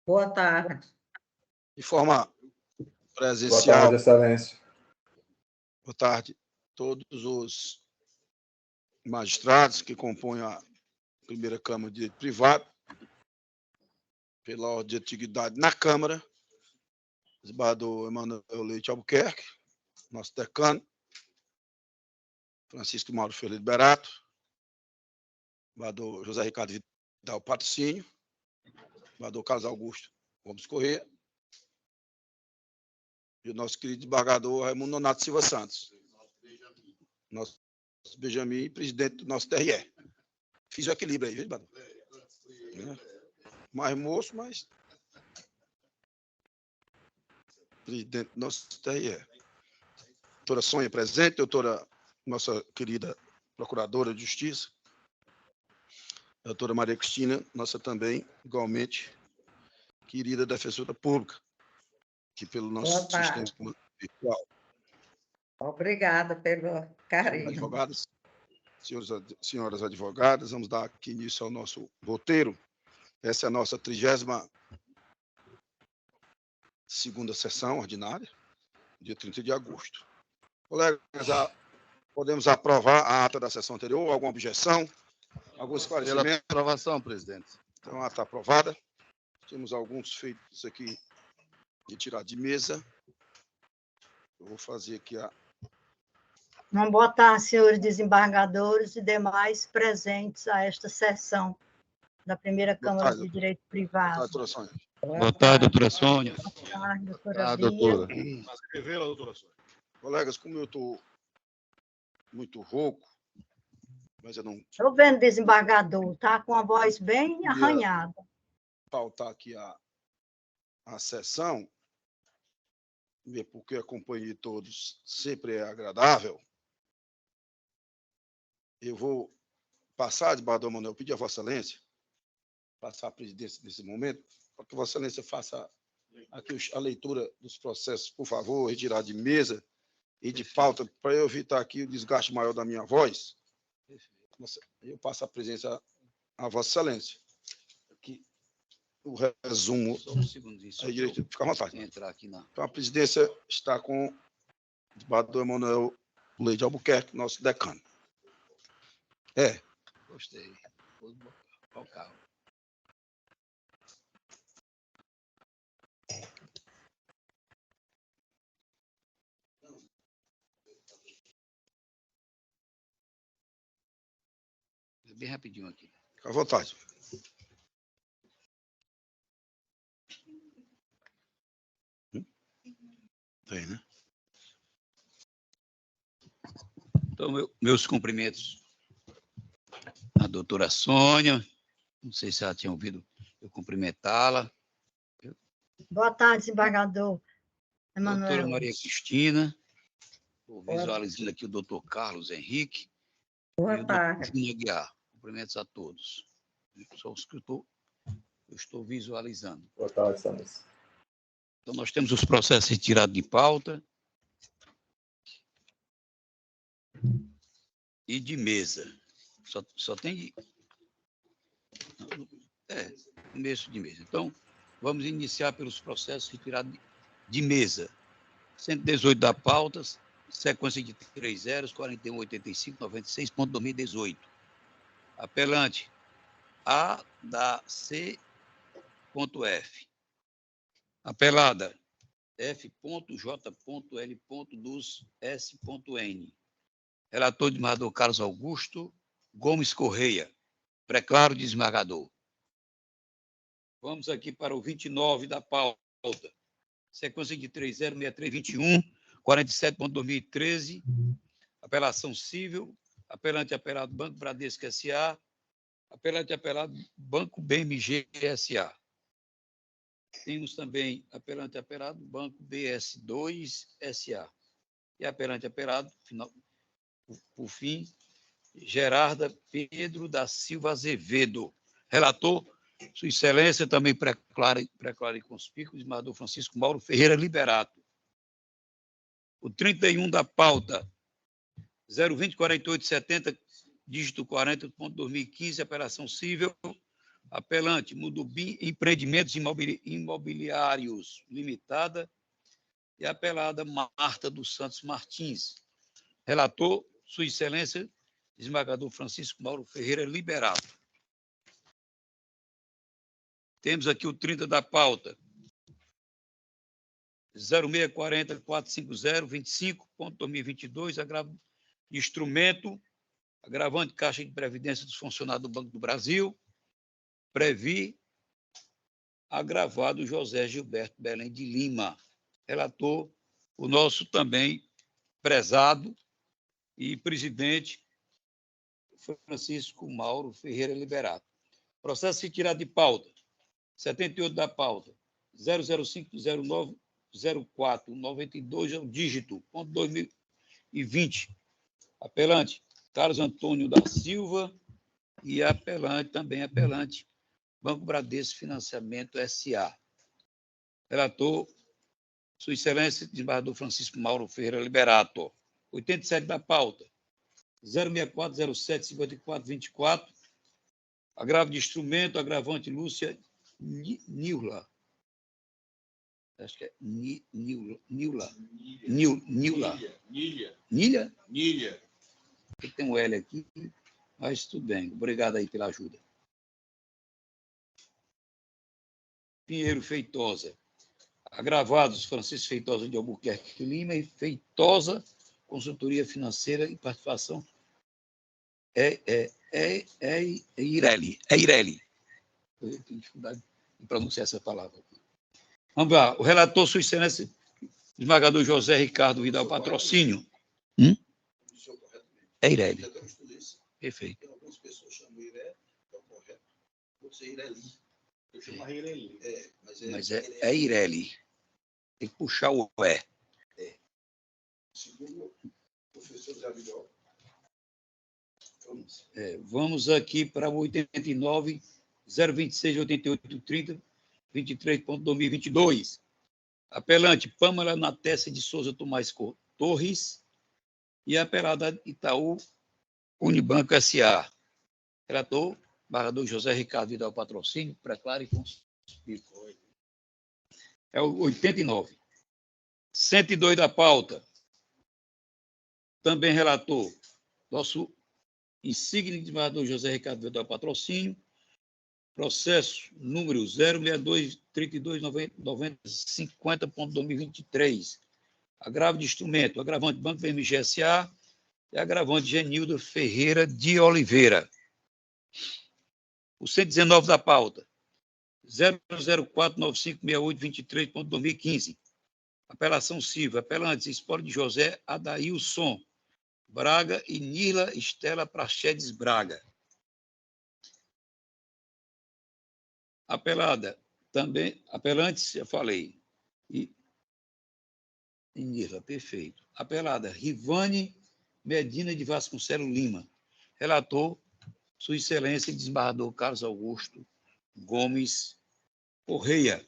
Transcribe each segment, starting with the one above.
Boa tarde. De forma Boa presencial. tarde, Excelência. Boa tarde. Todos os magistrados que compõem a primeira Câmara de Direito Privado, pela ordem de antiguidade na Câmara, desembargador Emanuel Leite Albuquerque, nosso decano, Francisco Mauro Ferreira Liberato, desembargador José Ricardo Vidal Patrocínio, desembargador Carlos Augusto Gomes Corrêa, e o nosso querido desembargador Raimundo Nonato Silva Santos, nosso Benjamin, presidente do nosso TRE. Fiz o equilíbrio aí, viu, desembargador? Mais moço, mas presidente do nosso TRE. Doutora Sônia presente, doutora, nossa querida procuradora de Justiça, doutora Maria Cristina, nossa também, igualmente, querida defensora pública, que pelo nosso sistema virtual. Obrigada pelo carinho. Advogadas, senhoras advogadas, vamos dar aqui início ao nosso roteiro. Essa é a nossa 32ª sessão ordinária, dia 30 de agosto. Colegas, podemos aprovar a ata da sessão anterior? Alguma objeção? Algum esclarecimento? Pela aprovação, presidente. Então, a ata aprovada. Temos alguns feitos aqui de tirar de mesa. Eu vou fazer aqui a... Uma boa tarde, senhores desembargadores e demais presentes a esta sessão da primeira Câmara de Direito Privado. Doutora Sônia. Boa tarde, doutora Sônia. Boa tarde, doutora Ah, Bia. doutora. Escreveu, doutora Sônia. Colegas, como eu estou muito rouco, mas eu não Estou vendo, desembargador, tá com a voz bem arranhada. pautar aqui a sessão, porque a companhia de todos sempre é agradável, eu vou passar, desembargador Manuel, pedir a Vossa Excelência, passar a presidência nesse momento, para que Vossa Excelência faça aqui a leitura dos processos, por favor, retirar de mesa e de pauta, para eu evitar aqui o desgaste maior da minha voz. Eu passo a presença a Vossa Excelência. Aqui, o resumo. Só um segundinho. Aí, direito, fica à vontade. Entrar aqui na... Então, a presidência está com o desembargador Emanuel Leite Albuquerque, nosso decano. Gostei. Qual carro? Bem rapidinho aqui. Fica à vontade. Tem, né? Então, meus cumprimentos à doutora Sônia. Não sei se ela tinha ouvido eu cumprimentá-la. Boa tarde, desembargador Emanuel. Doutora Maria Cristina. Estou visualizando aqui o doutor Carlos Henrique. Boa tarde. Júnior Aguiar. Cumprimentos a todos. Só os que eu estou visualizando. Boa tarde, Excelência. Então, nós temos os processos retirados de pauta e de mesa. Só tem... começo de mesa. Então, vamos iniciar pelos processos retirados de mesa. 118 da pauta, sequência de 3 zeros, 418596.2018. Apelante A da C.F. Apelada F.J.L. dos S.N. Relator desembargador Carlos Augusto Gomes Corrêa. Preclaro desembargador. Vamos aqui para o 29 da pauta. Sequência de 306321, 47.2013. Apelação civil. Apelante apelado Banco Bradesco S.A. Apelante apelado Banco BMG S.A. Temos também apelante apelado Banco BS2 S.A. E apelante apelado, por fim, Gerarda Pedro da Silva Azevedo. Relator, Sua Excelência, também preclara e conspícuo, desembargador Francisco Mauro Ferreira Liberato. O 31 da pauta, 0204870, dígito 40.2015, apelação civil, Apelante, Mudubim Empreendimentos Imobiliários Limitada. E apelada, Marta dos Santos Martins. Relator, Sua Excelência, desembargador Francisco Mauro Ferreira Liberato. Temos aqui o 30 da pauta. 0640-450-25.2022, agravo de instrumento, agravante Caixa de Previdência dos Funcionários do Banco do Brasil, Previ, agravado José Gilberto Belém de Lima. Relator, o nosso também prezado e presidente Francisco Mauro Ferreira Liberato. Processo retirado de pauta. 78 da pauta. 005090492 é o dígito, ponto 2020. Apelante, Carlos Antônio da Silva e apelante, também apelante, Banco Bradesco Financiamento S.A. Relator, Sua Excelência, desembargador Francisco Mauro Ferreira Liberato. 87 da pauta. 064075424. Agravo de instrumento, agravante Lúcia Nila. Acho que é Nila. Nilha? Tem um L aqui, mas tudo bem. Obrigado aí pela ajuda. Pinheiro Feitosa. Agravados Francisco Feitosa de Albuquerque Lima e Feitosa Consultoria Financeira e Participação Ireli. Eu tenho dificuldade em pronunciar essa palavra. Vamos lá. O relator, Sua Excelência, desembargador José Ricardo Vidal Patrocínio. É Ireli. Perfeito. Algumas pessoas chamam Ireli, é o correto. Pode ser Ireli. Eu chamo Ireli. Mas é Ireli. Tem que puxar o E. Segundo o professor Zé Vidal. Vamos aqui para o 89, 026, 88, 30, 23.2022. Apelante, Pâmela Natécia de Souza Tomás Torres e apelada Itaú Unibanco S.A. Relator, embargador José Ricardo Vidal Patrocínio, preclaro e conspicuo. É o 89. 102 da pauta. Também relator, nosso insigne desembargador José Ricardo Vidal Patrocínio, processo número 062-32-90-50.2023. Agravo de instrumento, agravante Banco BMG S.A. e agravante Genildo Ferreira de Oliveira. O 119 da pauta, 004956823.2015. Apelação civil, apelantes, Espólio de José Adailson Braga e Nila Estela Prachedes Braga. Apelada, também, apelantes, já falei. E Nila, perfeito. Apelada, Rivane Medina de Vasconcelos Lima. Relator, Sua Excelência, desembargador Carlos Augusto Gomes Correia.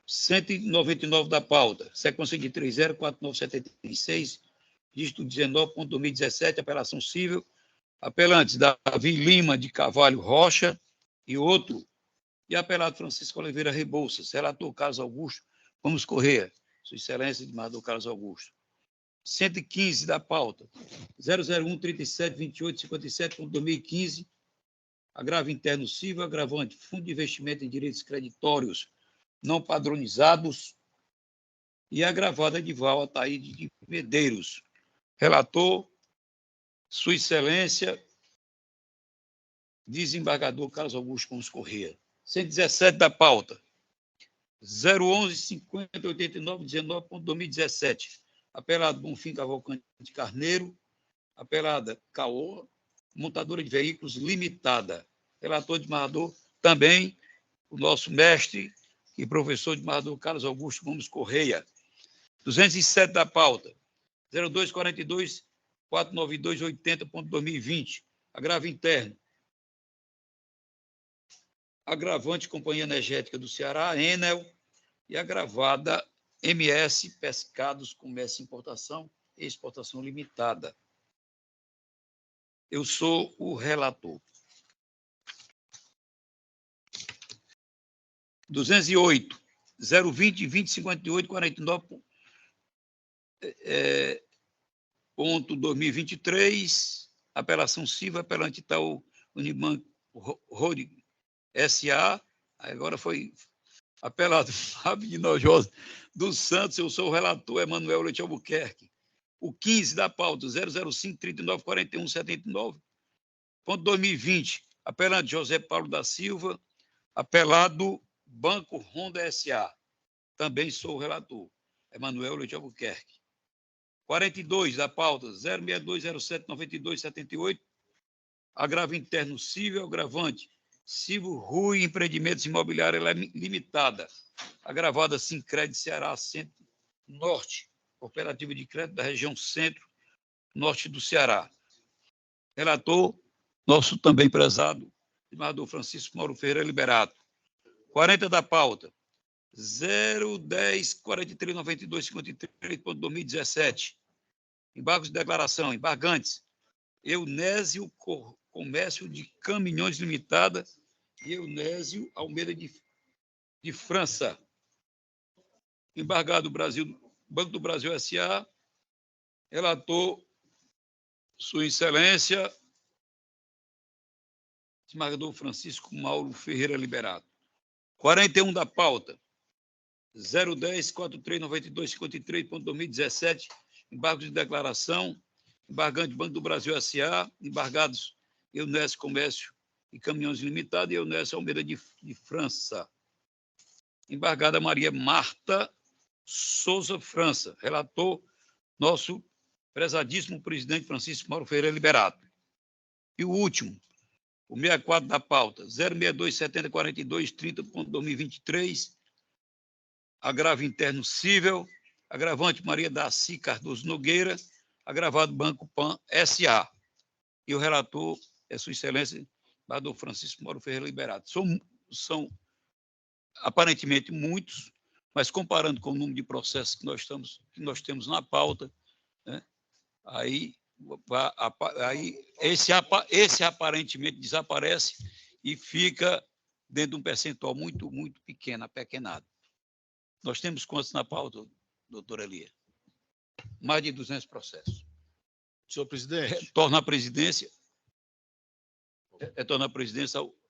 199 da pauta, sequência de 304976, dígito 19.2017, apelação civil, apelantes Davi Lima de Carvalho Rocha e outro, e apelado Francisco Oliveira Rebouças, relator Carlos Augusto Gomes Correia, Sua Excelência, desembargador Carlos Augusto. 115 da pauta, 001-3728-57.2015, agravo interno civil, agravante Fundo de Investimento em Direitos Creditórios não padronizados e agravada Edival Ataíde de Medeiros. Relator, Sua Excelência, desembargador Carlos Augusto Gomes Correia. 117 da pauta, 011-5089-19.2017, apelado Bonfim Cavalcante Carneiro, apelada Caoa, montadora de veículos limitada. Relator, desembargador, também o nosso mestre e professor desembargador Carlos Augusto Gomes Correia. 207 da pauta, 0242-492-80.2020, agravo interno. Agravante Companhia Energética do Ceará, Enel, e agravada MS Pescados, Comércio e Importação e Exportação Limitada. Eu sou o relator. 208, 020, 2058, 49, ponto 2023, apelação Silva, apelante Itaú Unibanco Road S.A., agora foi apelado Fábio de Nojosa dos Santos, eu sou o relator Emanuel Leite Albuquerque. O 15 da pauta, 005, 39, 41, 79, ponto 2020, apelante José Paulo da Silva, apelado Banco Honda S.A., também sou o relator, Emanuel Leite Albuquerque. 42 da pauta, 06207 92 78, agravo interno civil, agravante Silvio Rui Empreendimentos Imobiliários Limitada, agravada Sincred Ceará Centro-Norte, cooperativa de crédito da região Centro-Norte do Ceará. Relator, nosso também prezado, desembargador Francisco Mauro Ferreira Liberato. 40 da pauta, 010 43 92 53.2017, embargos de declaração, embargantes, Eunésio Comércio de Caminhões Limitada e Eunésio Almeida de França. Embargado Banco do Brasil S.A., relator Sua Excelência, desembargador Francisco Mauro Ferreira Liberato. 41 da pauta, 010 43 92 53.2017, embargos de declaração, embargante Banco do Brasil S.A., embargados Eunésio Comércio e Caminhões Limitada e Eunésio Almeida de França. Embargada Maria Marta Souza França, relator nosso prezadíssimo presidente Francisco Mauro Ferreira Liberato. E o último, o 64 da pauta, 062 70 42 30.2023, agravo interno cível, agravante Maria Daci Cardoso Nogueira, agravado Banco Pan S.A. E o relator é Sua Excelência, Dr. Francisco Mauro Ferreira Liberato. São aparentemente muitos, mas comparando com o número de processos que nós temos na pauta, né, aí esse aparentemente desaparece e fica dentro de um percentual muito, muito pequeno, apequenado. Nós temos quantos na pauta, doutora Elia? Mais de 200 processos. Senhor presidente. Retorna à presidência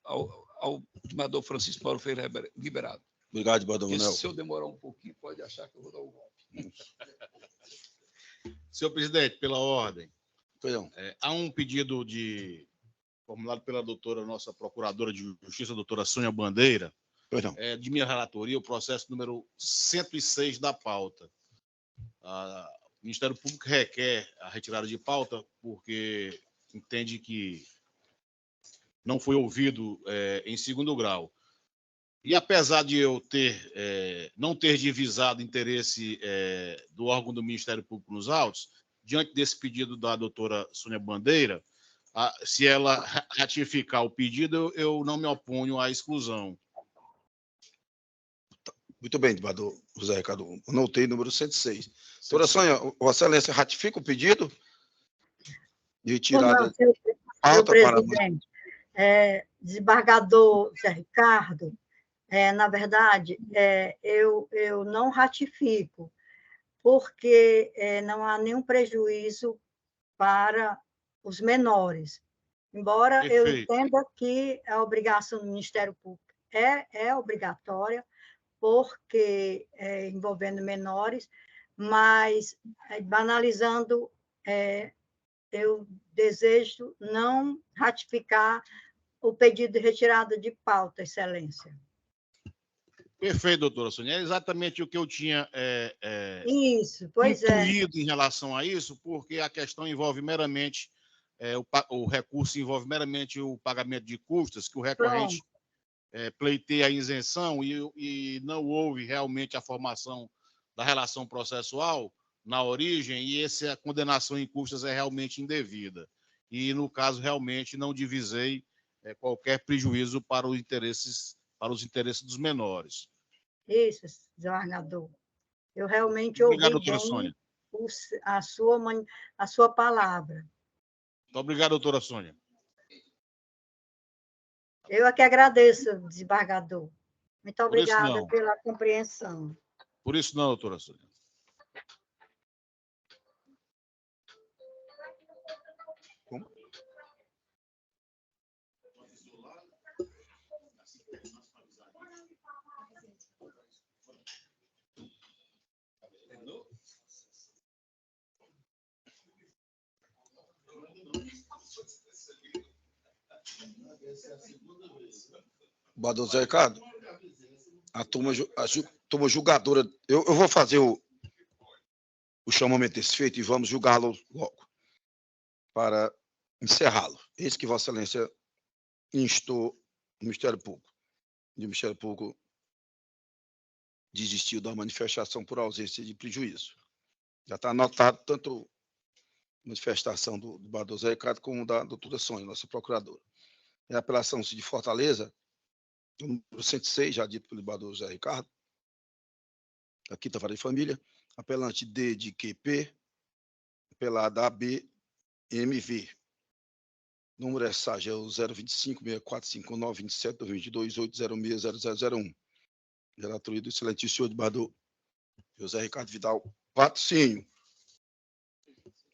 ao desembargador Francisco Mauro Ferreira Liberado. Obrigado, desembargador Manuel. Se eu demorar um pouquinho, pode achar que eu vou dar o golpe. Senhor presidente, pela ordem, Há um pedido formulado pela nossa procuradora de Justiça, doutora Sônia Bandeira, de minha relatoria, o processo número 106 da pauta. O Ministério Público requer a retirada de pauta porque entende que não foi ouvido em segundo grau. E apesar de eu não ter divisado interesse do órgão do Ministério Público nos autos, diante desse pedido da doutora Sônia Bandeira, se ela ratificar o pedido, eu não me oponho à exclusão. Muito bem, desembargador José Ricardo. Anotei número 106. Doutora Sônia, Vossa Excelência ratifica o pedido de retirada Senhor pauta para... presidente, desembargador Zé Ricardo, na verdade, eu não ratifico, porque não há nenhum prejuízo para os menores. Embora eu entenda que a obrigação do Ministério Público é obrigatória, porque envolvendo menores, mas, banalizando, eu desejo não ratificar o pedido de retirada de pauta, Excelência. Perfeito, doutora Sônia. É exatamente o que eu tinha Isso, pois é. intuído em relação a isso, porque a questão envolve meramente, o recurso envolve meramente o pagamento de custas, que o recorrente pleiteia a isenção e não houve realmente a formação da relação processual na origem, e essa condenação em custas é realmente indevida. E, no caso, realmente não divisei qualquer prejuízo para os interesses dos menores. Isso, desembargador. Eu realmente Obrigado, ouvi doutora bem Sônia. a sua palavra. Muito obrigado, doutora Sônia. Eu é que agradeço, desembargador. Muito Por isso obrigada não. pela compreensão. Por isso não, doutora Sônia. Bador Zé Ricardo, a turma julgadora, eu vou fazer o chamamento desse feito e vamos julgá-lo logo, para encerrá-lo. Eis que Vossa Excelência instou o Ministério Público. E o Ministério Público desistiu da manifestação por ausência de prejuízo. Já está anotado tanto a manifestação do Bador Zé Ricardo como da doutora Sônia, nossa procuradora. É a apelação de Fortaleza, o número 106, já dito pelo Bador Zé Ricardo, da Quinta Vara de Família, apelante D de QP, apelada ABMV. Número é SAG, é o 025-6459-27-22-806-0001. Relatoria do excelentíssimo senhor de Bador José Ricardo Vidal Patrocínio.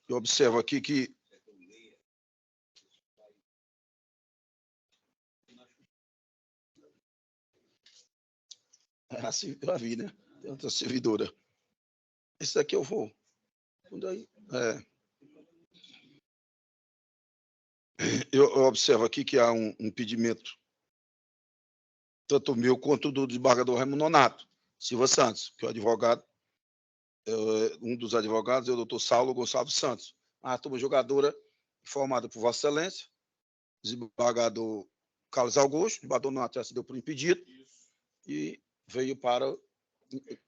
Eu observo aqui que assim, eu vi, né? Tem outra servidora. Esse daqui eu vou. Eu observo aqui que há um impedimento, tanto meu quanto do desembargador Raimundo Nonato Silva Santos, que é o advogado, um dos advogados é o doutor Saulo Gonçalves Santos. A turma julgadora formada por Vossa Excelência, desembargador Carlos Augusto, desembargador Nonato já se deu por impedido, e veio para o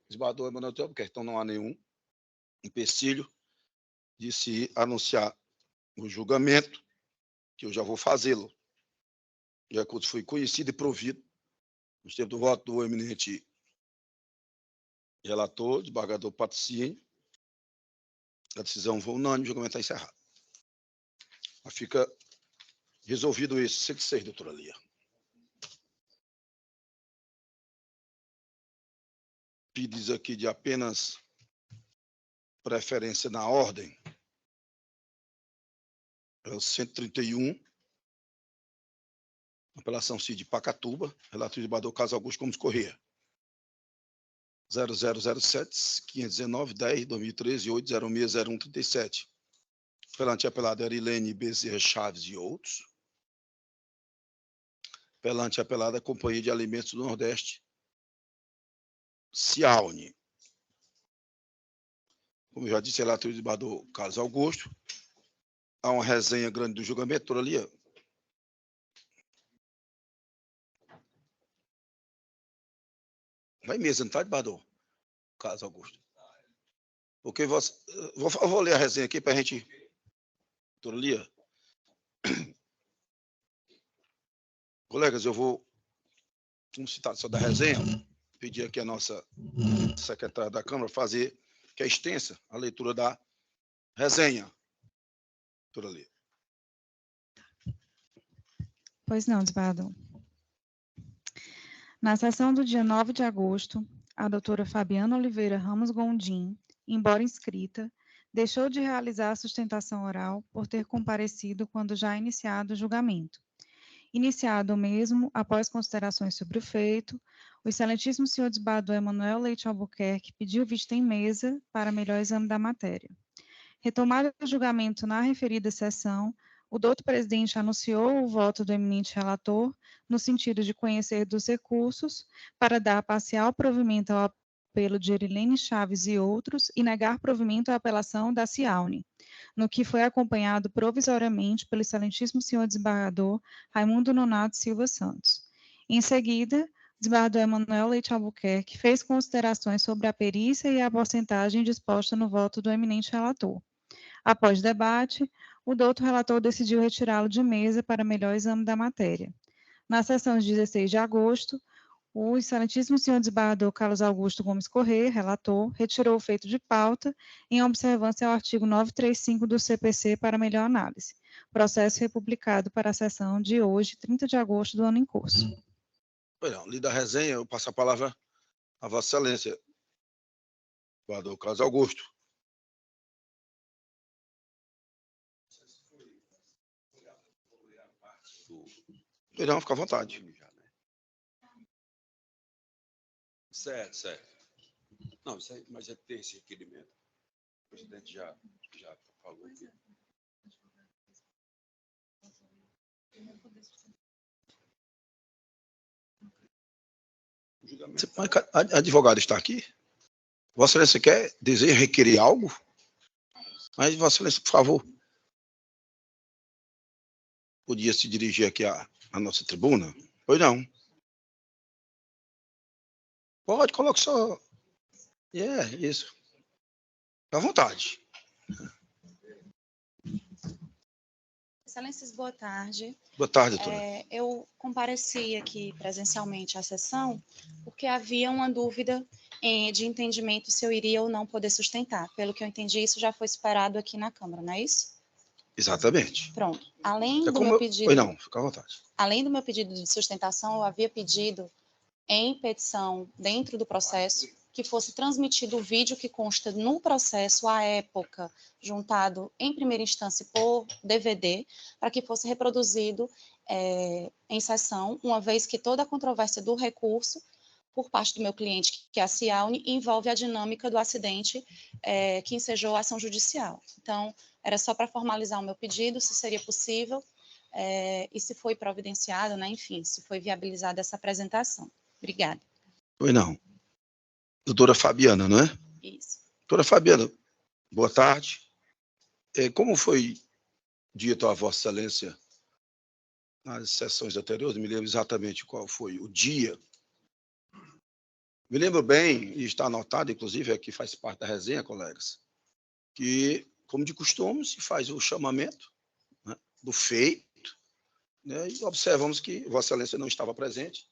desembargador Emanuel de Albuquerque. Então não há nenhum empecilho de se anunciar o julgamento, que eu já vou fazê-lo. O recurso foi conhecido e provido nos tempos do voto do eminente relator, desembargador Patrocínio. A decisão foi unânime, o julgamento está encerrado. Mas fica resolvido isso. 106, doutora Lia. Pedidos aqui de apenas preferência na ordem. É o 131. Apelação CID Pacatuba, relator de desembargador Carlos Augusto Gomes Corrêa. 0007 519 10 2013 8060137. Apelante apelado Erilene Bezerra Chaves e outros. Apelante apelada Companhia de Alimentos do Nordeste, Ciaune. Como eu já disse, relator do desembargador Carlos Augusto. Há uma resenha grande do julgamento, por ali. Vai mesmo, não está, desembargador Carlos Augusto? Porque vou ler a resenha aqui para a gente. Doutora Lia. Colegas, eu vou, como citado só da resenha, pedir aqui a nossa secretária da Câmara fazer, que é extensa, a leitura da resenha. Doutora Lia. Pois não, desembargador. Na sessão do dia 9 de agosto, a doutora Fabiana Oliveira Ramos Gondim, embora inscrita, deixou de realizar a sustentação oral por ter comparecido quando já iniciado o julgamento. Iniciado o mesmo, após considerações sobre o feito, o excelentíssimo senhor desembargador Emanuel Leite Albuquerque pediu vista em mesa para melhor exame da matéria. Retomado o julgamento na referida sessão, o doutor presidente anunciou o voto do eminente relator no sentido de conhecer dos recursos para dar parcial provimento ao apelo de Erilene Chaves e outros e negar provimento à apelação da Ciaune, no que foi acompanhado provisoriamente pelo excelentíssimo senhor desembargador Raimundo Nonato Silva Santos. Em seguida, o desembargador Emanuel Leite Albuquerque fez considerações sobre a perícia e a porcentagem disposta no voto do eminente relator. Após debate, o doutor relator decidiu retirá-lo de mesa para melhor exame da matéria. Na sessão de 16 de agosto, o excelentíssimo senhor desembargador Carlos Augusto Gomes Corrêa, relator, retirou o feito de pauta em observância ao artigo 935 do CPC para melhor análise. Processo republicado para a sessão de hoje, 30 de agosto do ano em curso. Pois não, lida a resenha, eu passo a palavra a Vossa Excelência, guardador Carlos Augusto. Pois não, fica à vontade. Certo, certo. Não, isso aí, mas já tem esse requerimento. O presidente já falou aqui. A advogada está aqui? Vossa Excelência quer dizer, requerer algo? Mas, Vossa Excelência, por favor, podia se dirigir aqui à nossa tribuna? Pois não. Pode, coloque só. Isso. Fica à vontade. Excelências, boa tarde. Boa tarde, doutora. Eu compareci aqui presencialmente à sessão porque havia uma dúvida de entendimento se eu iria ou não poder sustentar. Pelo que eu entendi, isso já foi superado aqui na Câmara, não é isso? Exatamente. Pronto. Além do meu pedido... Pois não, fica à vontade. Além do meu pedido de sustentação, eu havia pedido em petição dentro do processo que fosse transmitido o vídeo que consta no processo à época, juntado em primeira instância por DVD, para que fosse reproduzido em sessão, uma vez que toda a controvérsia do recurso por parte do meu cliente, que é a Cialne, envolve a dinâmica do acidente que ensejou a ação judicial. Então, era só para formalizar o meu pedido, se seria possível, e se foi providenciado, né, enfim, se foi viabilizada essa apresentação. Obrigada. Pois não. Doutora Fabiana, não é? Isso. Doutora Fabiana, boa tarde. Como foi dito a Vossa Excelência nas sessões anteriores, me lembro exatamente qual foi o dia. Me lembro bem, e está anotado, inclusive, aqui faz parte da resenha, colegas, que, como de costume, se faz o chamamento, né, do feito, né, e observamos que Vossa Excelência não estava presente,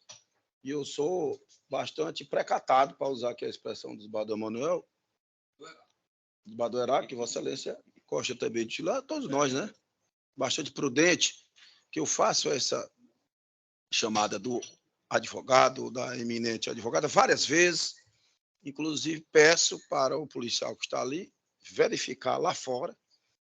e eu sou bastante precatado, para usar aqui a expressão do desembargador Manuel, do desembargador Heráclito, que Vossa Excelência gosta também de lá, todos nós, né? Bastante prudente, que eu faço essa chamada do advogado, da eminente advogada, várias vezes, inclusive peço para o policial que está ali verificar lá fora,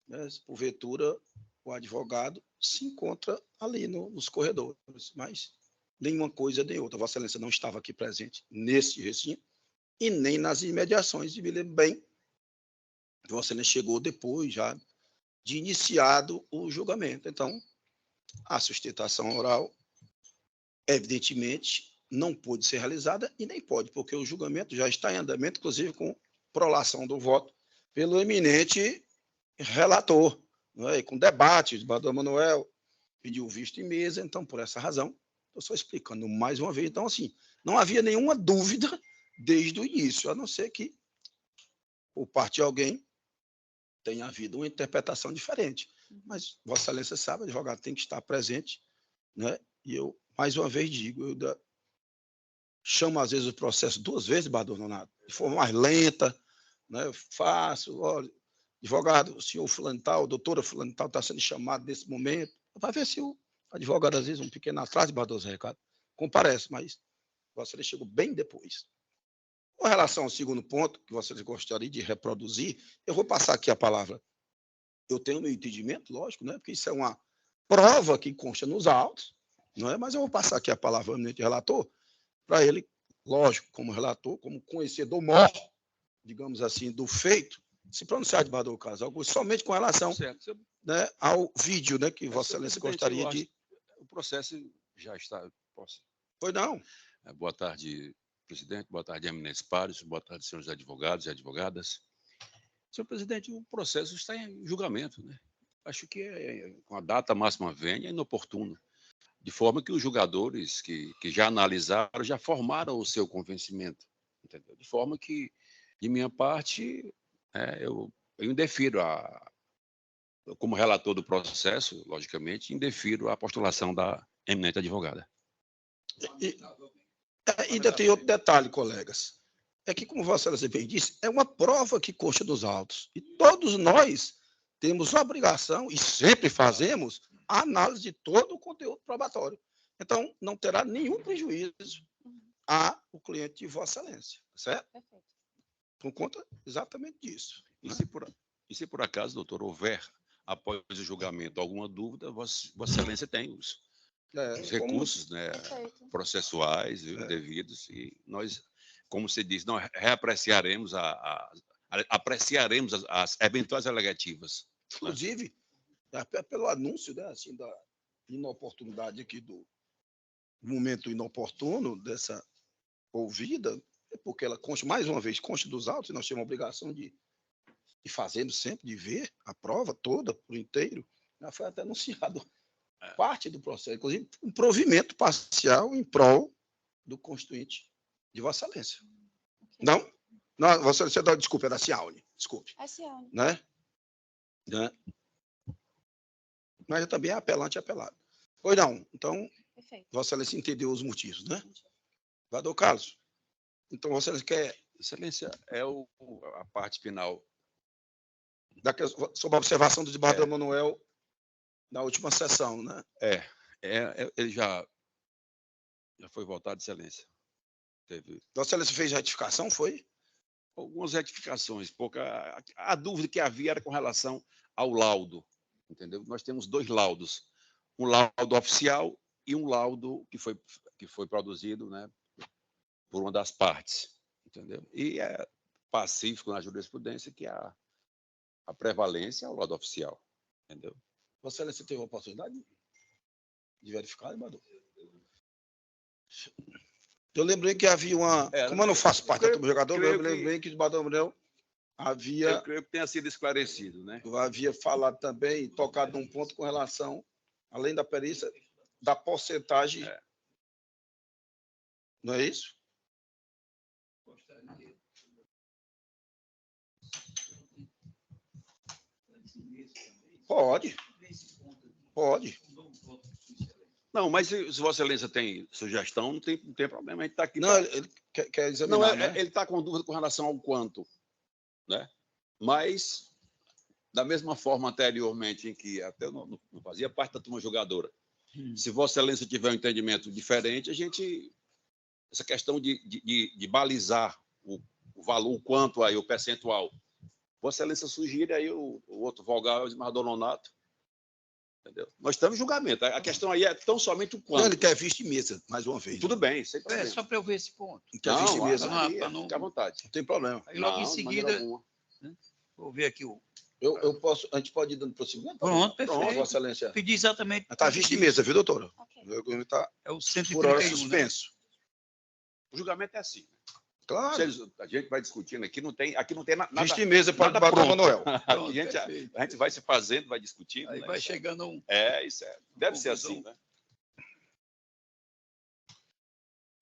né, se porventura o advogado se encontra ali nos corredores, mas nenhuma coisa nem outra. Vossa Excelência não estava aqui presente nesse recinto e nem nas imediações, e me lembro bem, Vossa Excelência chegou depois já de iniciado o julgamento. Então, a sustentação oral, evidentemente, não pôde ser realizada e nem pode, porque o julgamento já está em andamento, inclusive com prolação do voto pelo eminente relator, não é? Com debate, o desembargador Manuel pediu visto em mesa, então, por essa razão, estou só explicando mais uma vez. Então, assim, não havia nenhuma dúvida desde o início, a não ser que, por parte de alguém, tenha havido uma interpretação diferente. Mas Vossa Excelência sabe, o advogado tem que estar presente, né? E eu, mais uma vez, digo, eu chamo, às vezes, o processo duas vezes, desembargador Nonato, de forma mais lenta, né? Eu faço, olha, advogado, o senhor fulano tal, doutora fulano tal, está sendo chamado nesse momento, para ver se o advogado, às vezes, um pequeno atraso, desembargador Zé Ricardo, comparece, mas Vossa Excelência chegou bem depois. Com relação ao segundo ponto, que vocês gostariam de reproduzir, eu vou passar aqui a palavra. Eu tenho meu entendimento, lógico, né? Porque isso é uma prova que consta nos autos, não é? Mas eu vou passar aqui a palavra ao eminente relator, para ele, lógico, como relator, como conhecedor maior, digamos assim, do feito, se pronunciar de desembargador Carlos Augusto, somente com relação, né, ao vídeo, né, que Vossa Excelência gostaria de... O processo já está... Posso? Pois não. Boa tarde, presidente. Boa tarde, eminentes pares. Boa tarde, senhores advogados e advogadas. Senhor presidente, o processo está em julgamento, né? Acho que com a data máxima vênia é inoportuno, de forma que os julgadores que já analisaram, já formaram o seu convencimento, entendeu? De forma que, de minha parte, eu indefiro, como relator do processo, logicamente, indefiro a postulação da eminente advogada. E ainda tem outro detalhe, colegas. É que, como Vossa Excelência bem disse, é uma prova que consta dos autos. E todos nós temos a obrigação, e sempre fazemos, a análise de todo o conteúdo probatório. Então, não terá nenhum prejuízo ao cliente de Vossa Excelência, certo? Perfeito. Por conta exatamente disso. E se por acaso, doutor, houver, após o julgamento, alguma dúvida, Vossa Excelência tem os recursos, né, Perfeito. processuais devidos, e nós, como se diz, nós reapreciaremos apreciaremos as eventuais alegativas. Inclusive, pelo anúncio, né, assim, da inoportunidade aqui do momento inoportuno dessa ouvida, é porque ela consta, mais uma vez, consta dos autos, e nós temos a obrigação de fazermos sempre, de ver a prova toda, por inteiro. Já foi até anunciado parte do processo, inclusive um provimento parcial em prol do constituinte de Vossa Excelência. Okay. Não? Não, Vossa Excelência, desculpe, é da Ciaune, desculpe. É Ciaune. Né? Mas eu também é apelante e apelado. Pois não, então, Perfeito. Vossa Excelência entendeu os motivos, né? Vador Carlos, então Vossa Excelência quer... Excelência, é a parte final. Sobre a observação do desembargador Manuel na última sessão, né? Ele já foi votado, Excelência. Teve Vossa Excelência fez retificação, foi? algumas retificações, pouca. A dúvida que havia era com relação ao laudo, entendeu? Nós temos 2 laudos, um laudo oficial e um laudo que foi produzido, né, por uma das partes, entendeu? E é pacífico na jurisprudência que a prevalência é o laudo oficial, entendeu? Vossa Excelência teve a oportunidade de verificar, Embador? Eu lembrei que havia uma... Como eu não faço parte da turma jogador, eu lembrei que o Embador Manuel havia... Eu creio que tenha sido esclarecido, né? Havia falado também, tocado num ponto com relação, além da perícia, da porcentagem. Não é isso? Pode. Não, mas se Vossa Excelência tem sugestão, não tem problema, a gente está aqui. Não, ele quer examinar, né? Ele está com dúvida com relação ao quanto, né? Mas, da mesma forma anteriormente, em que até não fazia parte da turma jogadora, se Vossa Excelência tiver um entendimento diferente, a gente... Essa questão de balizar o valor, o quanto aí, o percentual, Vossa Excelência sugere aí o outro vogal, o desembargador Nonato. Entendeu? Nós estamos em julgamento. A questão aí é tão somente o quanto. Não, ele quer vista em mesa, mais uma vez. Tudo bem, sem problema. É só para eu ver esse ponto. Quer vista em mesa. Fica à vontade. Não tem problema. Aí logo em seguida, vou ver aqui o... A gente pode ir dando prosseguimento? Pronto, perfeito. Pronto, Vossa Excelência. Pedi exatamente... Está vista em mesa, viu, doutora? Okay. Tá, é o 131, por hora suspenso. Né? O julgamento é assim. Claro. A gente vai discutindo aqui, não tem nada. Vista em mesa para o Embador Manuel. A gente vai se fazendo, vai discutindo. Aí né? vai chegando um... Isso é. Deve ser assim, né?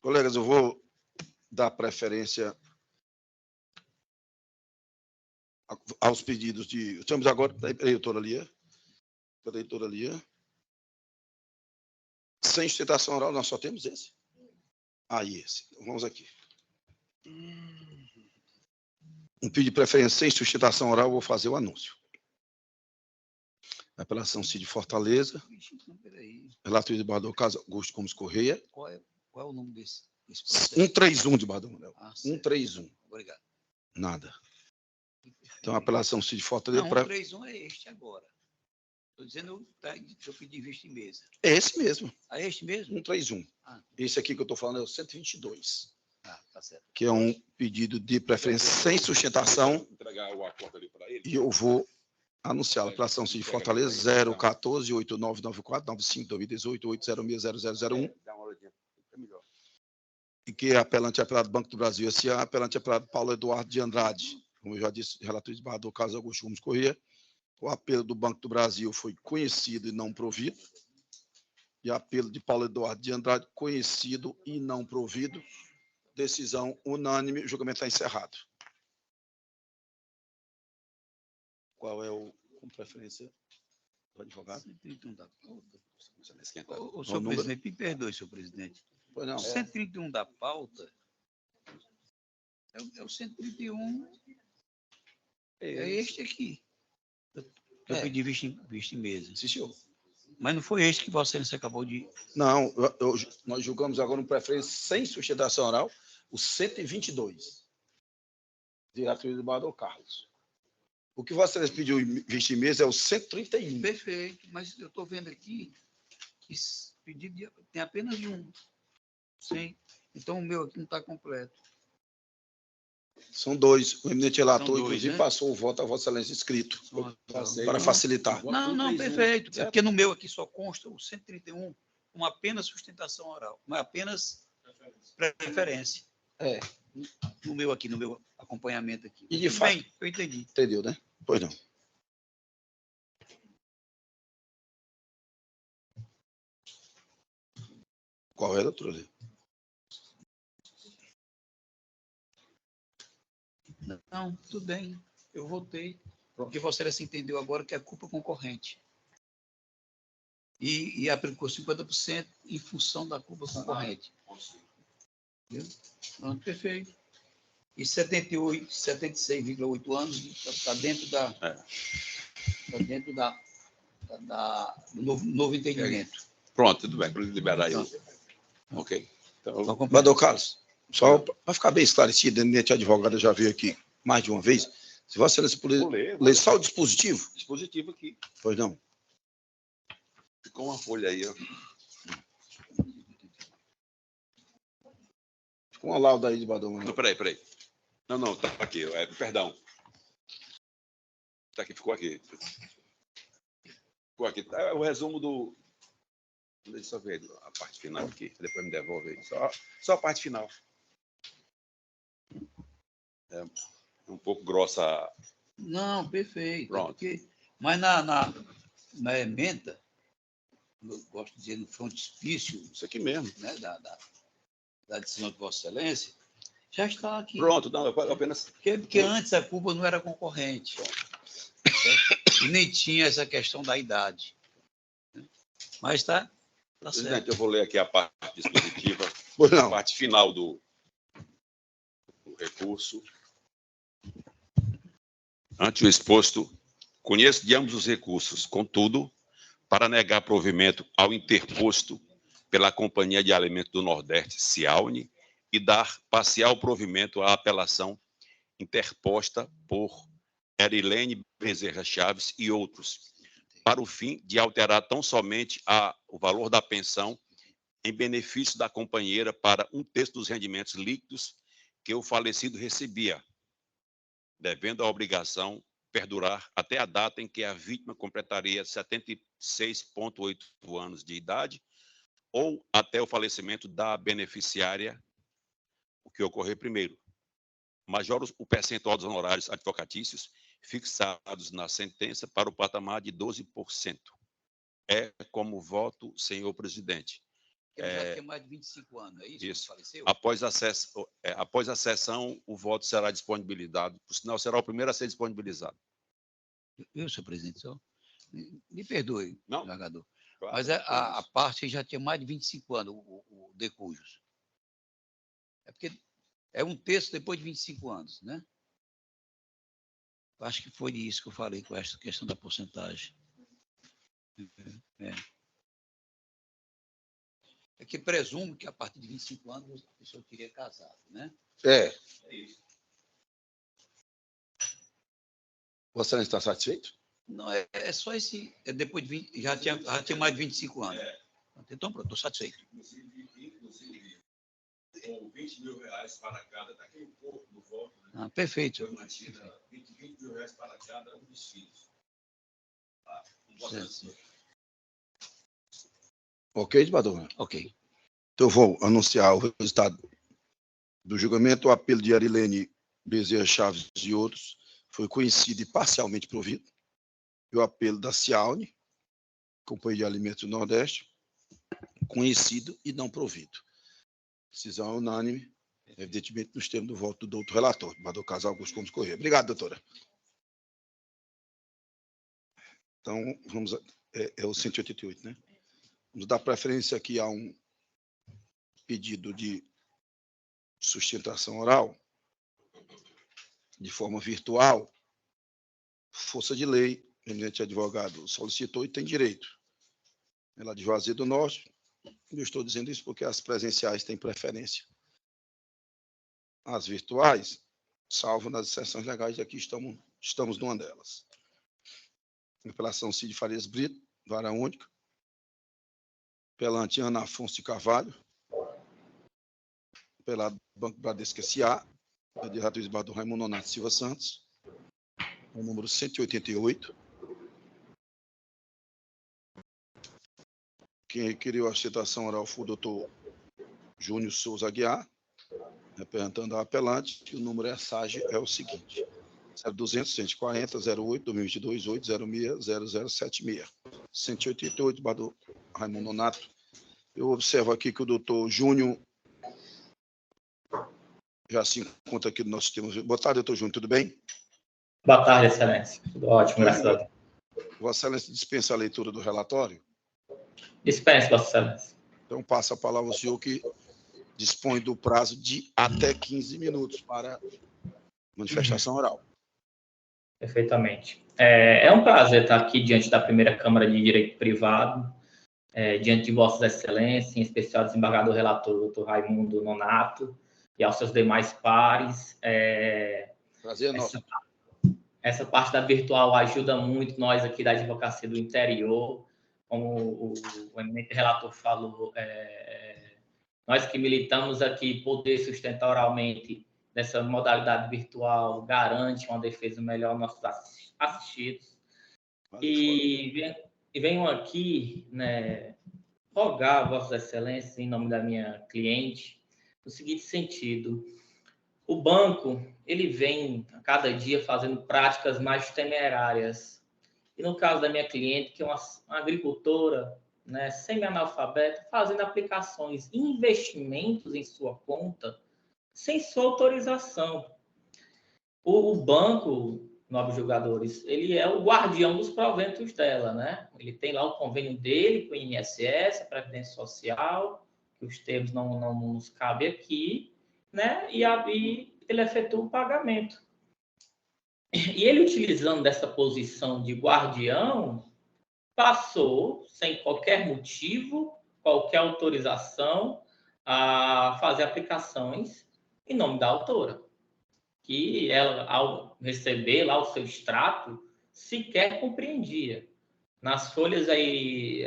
Colegas, eu vou dar preferência aos pedidos de... Estamos agora da eleitora Lia. Sem sustentação oral, nós só temos esse? Esse. Então, vamos aqui. Um pedido de preferência sem sustentação oral, eu vou fazer o anúncio. Apelação Cid Fortaleza. Relator de desembargador Carlos Augusto Gomes Correia. Qual é o nome desse processo? 131, desembargador Manuel. 131. Obrigado. Nada. Então, a apelação Cid Fortaleza... Não, 131 é este agora. Estou dizendo que eu pedi vista em mesa. É esse mesmo. É este mesmo? 131. Esse aqui que eu estou falando é o 122. Tá certo. Que é um pedido de preferência sem sustentação. Entregar o acordo ali para ele. E eu vou anunciar a apelação Cid Fortaleza 014-8994-95-2018-806-0001. Dá uma olhadinha. É melhor. E que é apelante apelado Banco do Brasil S.A., apelante apelado Paulo Eduardo de Andrade. Como eu já disse, relator de desembargador Carlos Augusto Gomes Correia. O apelo do Banco do Brasil foi conhecido e não provido. E apelo de Paulo Eduardo de Andrade, conhecido e não provido. Decisão unânime, o julgamento está encerrado. Qual é com preferência do advogado? 131 da pauta. O Senhor presidente, me perdoe, senhor presidente. Pois não. O 131 da pauta é o 131. É este aqui. Eu pedi vista em mesa. Sim, senhor. Mas não foi este que Vossa Excelência acabou de... Não, nós julgamos agora um preferência sem sustentação oral, o 122, diretoria do desembargador Carlos. O que Vossa Excelência pediu em 20 meses é o 131. Perfeito, mas eu estou vendo aqui que esse pedido tem apenas um. Sim. Então, o meu aqui não está completo. São dois. O eminente relator, São dois, inclusive, né? passou o voto a Vossa Excelência escrito, para Não, facilitar. Não, perfeito. É porque no meu aqui só consta o 131 com apenas sustentação oral, não é apenas preferência. É. No meu aqui, no meu acompanhamento aqui. E de fato... Bem, eu entendi. Entendeu, né? Pois não. Qual é, doutor? Não, tudo bem. Eu votei. Porque Vossa Excelência entendeu agora que é culpa concorrente. E aplicou 50% em função da culpa concorrente. Entendeu? Pronto, perfeito. E 76,8 anos está dentro do novo entendimento. Pronto, tudo bem, para liberar aí. Ok. Então, Bador Carlos, só para ficar bem esclarecido, o eminente advogado já veio aqui mais de uma vez. Se Vossa Excelência puder ler só o dispositivo. Dispositivo aqui. Pois não. Ficou uma folha aí, ó. Ficou uma lauda aí de Bador. Não, peraí. Não, tá aqui. Perdão. Tá aqui, ficou aqui. Ficou aqui. É o resumo do... Deixa eu só ver a parte final aqui. Depois me devolve aí. Só a parte final. É um pouco grossa. Não, perfeito. Pronto. Mas na emenda, eu gosto de dizer no frontispício, Isso aqui mesmo. né, da decisão de Vossa Excelência, já está aqui. Pronto, não, eu apenas... Porque antes a Cuba não era concorrente. Certo? E nem tinha essa questão da idade. Mas está Presidente, certo. eu vou ler aqui a parte dispositiva, a parte final do recurso. Ante o exposto, conheço de ambos os recursos, contudo, para negar provimento ao interposto pela Companhia de Alimentos do Nordeste, Cialne, e dar parcial provimento à apelação interposta por Erilene Bezerra Chaves e outros, para o fim de alterar tão somente o valor da pensão em benefício da companheira para 1/3 dos rendimentos líquidos que o falecido recebia, devendo a obrigação perdurar até a data em que a vítima completaria 76,8 anos de idade ou até o falecimento da beneficiária, o que ocorrer primeiro. Major o percentual dos honorários advocatícios fixados na sentença para o patamar de 12%. É como voto, senhor presidente. Ele já tem mais de 25 anos, é isso? Isso. Faleceu? Após a sessão, o voto será disponibilizado. Por sinal, será o primeiro a ser disponibilizado. Viu, senhor presidente? Só me perdoe, Não? desembargador. Claro, Mas a parte já tinha mais de 25 anos, o de cujos. É porque é 1/3 depois de 25 anos, né? Acho que foi isso que eu falei com essa questão da porcentagem. É que presumo que a partir de 25 anos a pessoa teria casado, né? É. É isso. Vossa Excelência está satisfeito? Não, é só esse. Depois de 20, já tinha mais de 25 anos. Então, pronto, estou satisfeito. Inclusive, com 20 mil reais para cada, está aqui o corpo do voto. Né? Ah, perfeito. 20 mil reais para cada um dos filhos. Ok, desembargador? Ok. Então, eu vou anunciar o resultado do julgamento. O apelo de Erilene Bezerra Chaves e outros foi conhecido e parcialmente provido. E o apelo da Cialne, Companhia de Alimentos do Nordeste, conhecido e não provido. Decisão unânime, evidentemente, nos termos do voto do outro relator, desembargador Carlos Augusto Gomes Corrêa. Obrigado, doutora. Então, vamos... É o 188, né? Vamos dar preferência aqui a um pedido de sustentação oral de forma virtual, força de lei, o eminente advogado solicitou e tem direito. ela de Juazeiro do Norte. Eu estou dizendo isso porque as presenciais têm preferência. As virtuais, salvo nas exceções legais, aqui estamos numa delas. Apelação Cid Farias Brito, vara única. Apelante Ana Afonso de Carvalho. Apelado Banco Bradesco S.A., de Raimundo Nonato Silva Santos, o número 188. Quem requeriu a citação oral foi o doutor Júnior Souza Aguiar, representando a apelante, e o número é o seguinte: 0200 140 08 2022 806 0076. 188, do Raimundo Nonato. Eu observo aqui que o doutor Júnior já se encontra aqui no nosso sistema. Boa tarde, doutor Júnior, tudo bem? Boa tarde, Excelência. Tudo ótimo, graças a Deus. Vossa Excelência dispensa a leitura do relatório? Dispense, Vossa Excelência. Então, passa a palavra ao senhor, que dispõe do prazo de até 15 minutos para manifestação oral. Perfeitamente. É um prazer estar aqui diante da primeira Câmara de Direito Privado, diante de Vossas Excelências, em especial o desembargador relator, doutor Raimundo Nonato, e aos seus demais pares. Prazer é nosso. Essa parte da virtual ajuda muito nós aqui da Advocacia do Interior, como o eminente relator falou, nós que militamos aqui, poder sustentar oralmente nessa modalidade virtual garante uma defesa melhor aos nossos assistidos. E venho aqui, né, rogar a Vossas Excelências, em nome da minha cliente, no seguinte sentido: o banco, ele vem a cada dia fazendo práticas mais temerárias. E no caso da minha cliente, que é uma agricultora, né, semi-analfabeta, fazendo aplicações e investimentos em sua conta sem sua autorização. O banco, nobres julgadores, ele é o guardião dos proventos dela, né? Ele tem lá o convênio dele com o INSS, a Previdência Social, que os termos não nos cabem aqui, né? E ele efetua o pagamento. E ele, utilizando dessa posição de guardião, passou, sem qualquer motivo, qualquer autorização, a fazer aplicações em nome da autora, que ela, ao receber lá o seu extrato, sequer compreendia. Nas folhas aí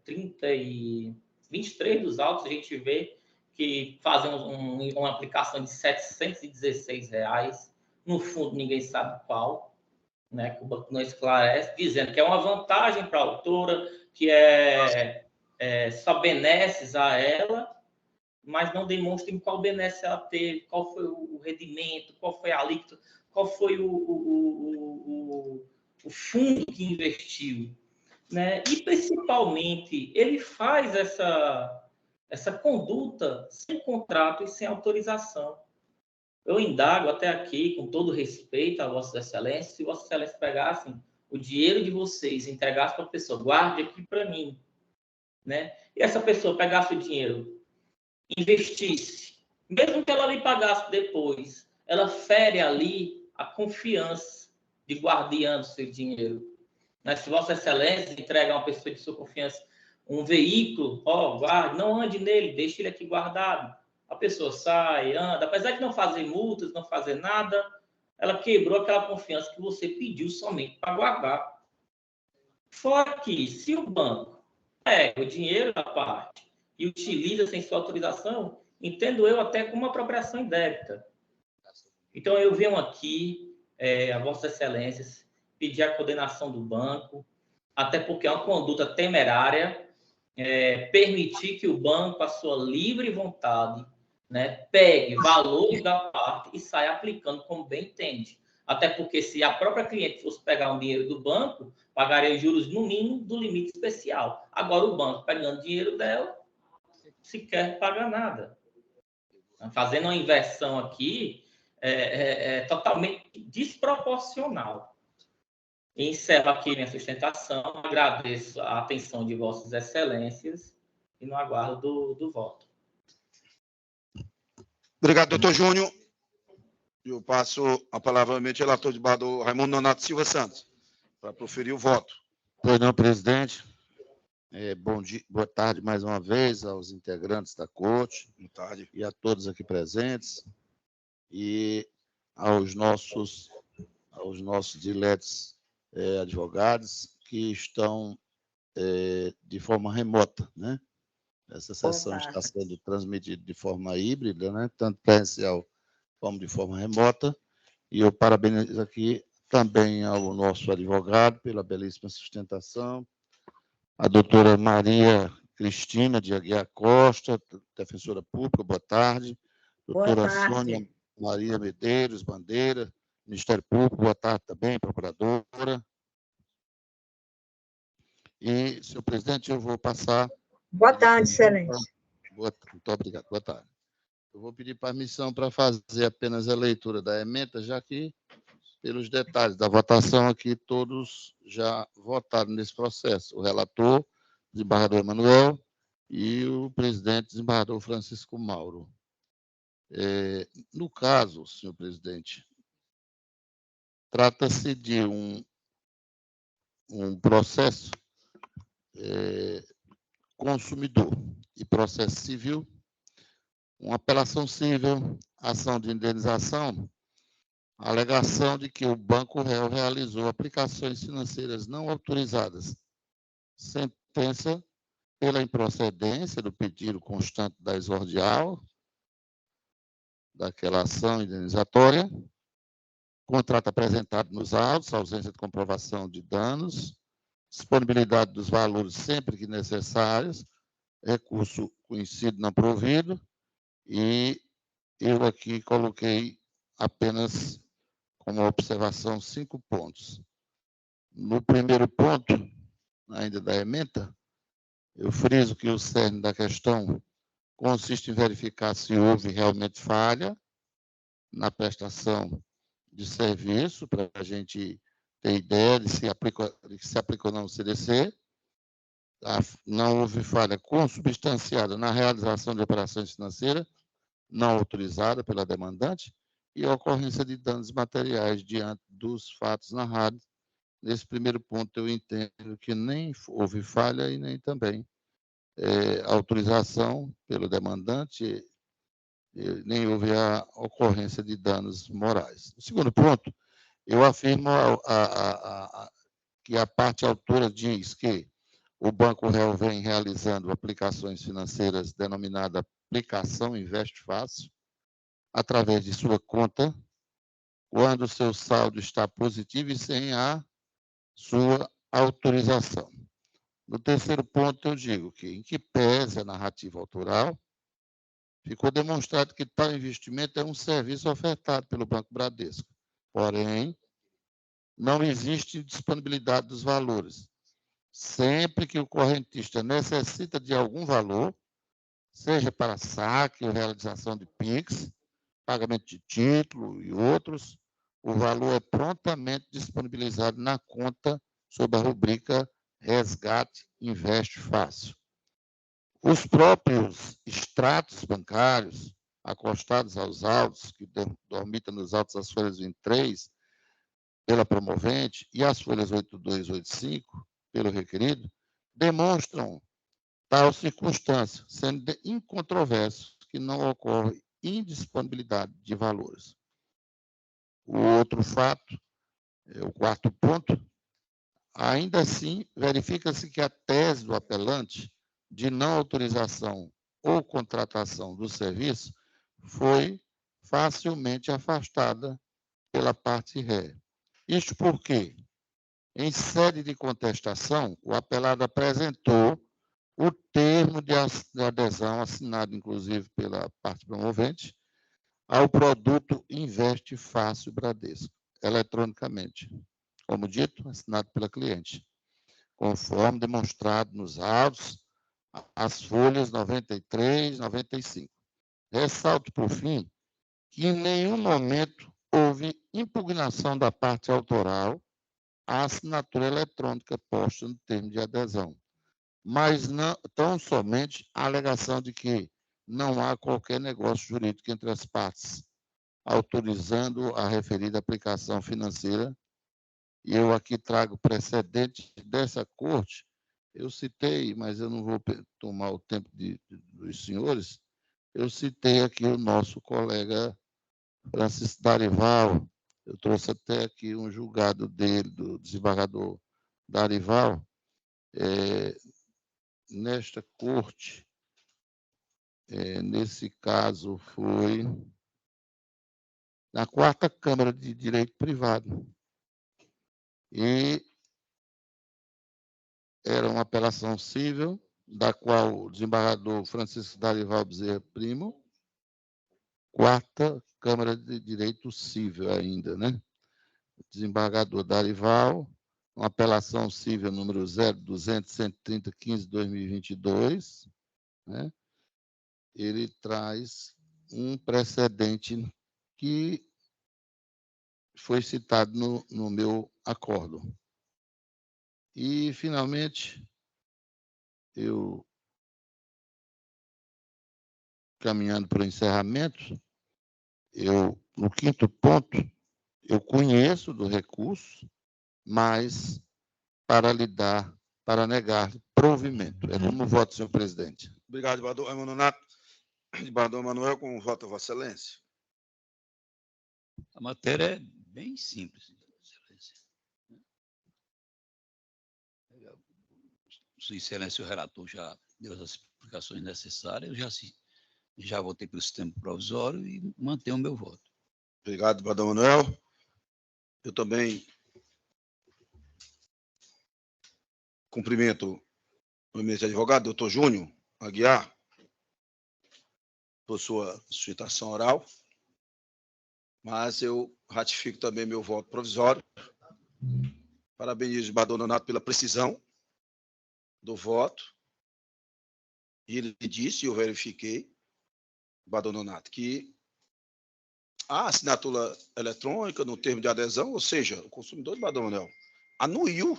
23 dos autos, a gente vê que fazem uma aplicação de R$ 716, no fundo ninguém sabe qual, né, que o banco não esclarece, dizendo que é uma vantagem para a autora, que só benesses a ela, mas não demonstra em qual benesse ela teve, qual foi o rendimento, qual foi a alíquota, qual foi o fundo que investiu, né? E, principalmente, ele faz essa conduta sem contrato e sem autorização. Eu indago até aqui, com todo respeito a Vossas Excelências, se Vossas Excelências pegassem o dinheiro de vocês e entregassem para a pessoa, guarde aqui para mim, né? E essa pessoa pegasse o dinheiro, investisse, mesmo que ela lhe pagasse depois, ela fere ali a confiança de guardiã do seu dinheiro. Né? Se Vossa Excelência entrega a uma pessoa de sua confiança um veículo, guarde, não ande nele, deixe ele aqui guardado. A pessoa sai, anda, apesar de não fazer multas, não fazer nada, ela quebrou aquela confiança que você pediu somente para guardar. Fora que, se o banco pega o dinheiro da parte e utiliza sem sua autorização, entendo eu até como uma apropriação indébita. Então, eu venho aqui, a Vossas Excelências, pedir a condenação do banco, até porque é uma conduta temerária, permitir que o banco, a sua livre vontade, né, pegue valores da parte e saia aplicando como bem entende. Até porque, se a própria cliente fosse pegar um dinheiro do banco, pagaria juros no mínimo do limite especial. Agora, o banco, pegando dinheiro dela, sequer paga nada. Fazendo uma inversão aqui, totalmente desproporcional. Encerro aqui minha sustentação, agradeço a atenção de Vossas Excelências e no aguardo do voto. Obrigado, doutor Júnior. Eu passo a palavra ao relator de barra Raimundo Nonato Silva Santos, para proferir o voto. Pois não, presidente. Bom dia, boa tarde mais uma vez aos integrantes da corte. Boa tarde. E a todos aqui presentes e aos nossos diletos advogados que estão de forma remota, né? Essa sessão está sendo transmitida de forma híbrida, né? Tanto presencial como de forma remota. E eu parabenizo aqui também ao nosso advogado pela belíssima sustentação, a doutora Maria Cristina de Aguiar Costa, defensora pública, boa tarde. Doutora Sônia Maria Medeiros Bandeira, Ministério Público, boa tarde também, procuradora. E, senhor presidente, eu vou passar... Boa tarde, excelência. Muito obrigado, boa tarde. Eu vou pedir permissão para fazer apenas a leitura da ementa, já que, pelos detalhes da votação aqui, todos já votaram nesse processo. O relator, desembargador Emanuel, e o presidente, desembargador Francisco Mauro. No caso, senhor presidente, trata-se de um processo consumidor e processo civil, uma apelação civil, ação de indenização, a alegação de que o banco réu realizou aplicações financeiras não autorizadas, sentença pela improcedência do pedido constante da exordial, daquela ação indenizatória, contrato apresentado nos autos, ausência de comprovação de danos, disponibilidade dos valores sempre que necessários, recurso conhecido não provido, e eu aqui coloquei apenas como observação 5 pontos. No primeiro ponto, ainda da ementa, eu friso que o cerne da questão consiste em verificar se houve realmente falha na prestação de serviço, para a gente ter ideia de se aplicou ou não o CDC. Não houve falha consubstanciada na realização de operações financeiras não autorizada pela demandante e a ocorrência de danos materiais diante dos fatos narrados. Nesse primeiro ponto, eu entendo que nem houve falha e nem também autorização pelo demandante, nem houve a ocorrência de danos morais. No segundo ponto, eu afirmo que a parte autora diz que o Banco Réu vem realizando aplicações financeiras denominada aplicação Investe Fácil, através de sua conta, quando o seu saldo está positivo e sem a sua autorização. No terceiro ponto, eu digo que, em que pese a narrativa autoral, ficou demonstrado que tal investimento é um serviço ofertado pelo Banco Bradesco. Porém, não existe disponibilidade dos valores. Sempre que o correntista necessita de algum valor, seja para saque ou realização de PIX, pagamento de título e outros, o valor é prontamente disponibilizado na conta sob a rubrica Resgate Investe Fácil. Os próprios extratos bancários, acostados aos autos, que dormitam nos autos as folhas 23, pela promovente, e as folhas 82 e 85, pelo requerido, demonstram tal circunstância, sendo incontroverso que não ocorre indisponibilidade de valores. O outro fato, o quarto ponto, ainda assim, verifica-se que a tese do apelante de não autorização ou contratação do serviço foi facilmente afastada pela parte ré. Isto porque, em sede de contestação, o apelado apresentou o termo de adesão assinado, inclusive, pela parte promovente, ao produto Investe Fácil Bradesco, eletronicamente, como dito, assinado pela cliente, conforme demonstrado nos autos, as folhas 93 e 95. Ressalto, por fim, que em nenhum momento houve impugnação da parte autoral à assinatura eletrônica posta no termo de adesão, mas não tão somente a alegação de que não há qualquer negócio jurídico entre as partes, autorizando a referida aplicação financeira. E eu aqui trago precedente dessa corte, Eu citei, mas eu não vou tomar o tempo dos senhores, eu citei aqui o nosso colega Francisco Darival. Eu trouxe até aqui um julgado dele, do desembargador Darival, nesta corte. Nesse caso, foi na 4ª Câmara de Direito Privado. E era uma apelação cível, da qual o desembargador Francisco Darival Bezerra Primo, 4ª Câmara de Direito Cível ainda, né? O desembargador Darival, uma apelação cível número 0200-130-15-2022, né? Ele traz um precedente que foi citado no meu acórdão. E, finalmente, eu, caminhando para o encerramento, no 5º ponto, eu conheço do recurso, mas para negar provimento. É como voto, senhor presidente. Obrigado, desembargador Emanuel. Desembargador Manuel, com voto a Vossa Excelência. A matéria é bem simples, Excelência. Sua Excelência, o relator já deu as explicações necessárias, eu já votei pelo sistema provisório e mantenho o meu voto. Obrigado, desembargador Manuel. Eu também cumprimento o eminente advogado, doutor Júnior Aguiar, por sua sustentação oral, mas eu ratifico também meu voto provisório. Parabenizo o desembargador Nonato pela precisão do voto. E ele disse, e eu verifiquei, desembargador Nonato, que a assinatura eletrônica no termo de adesão, ou seja, o consumidor, desembargador Manuel, anuiu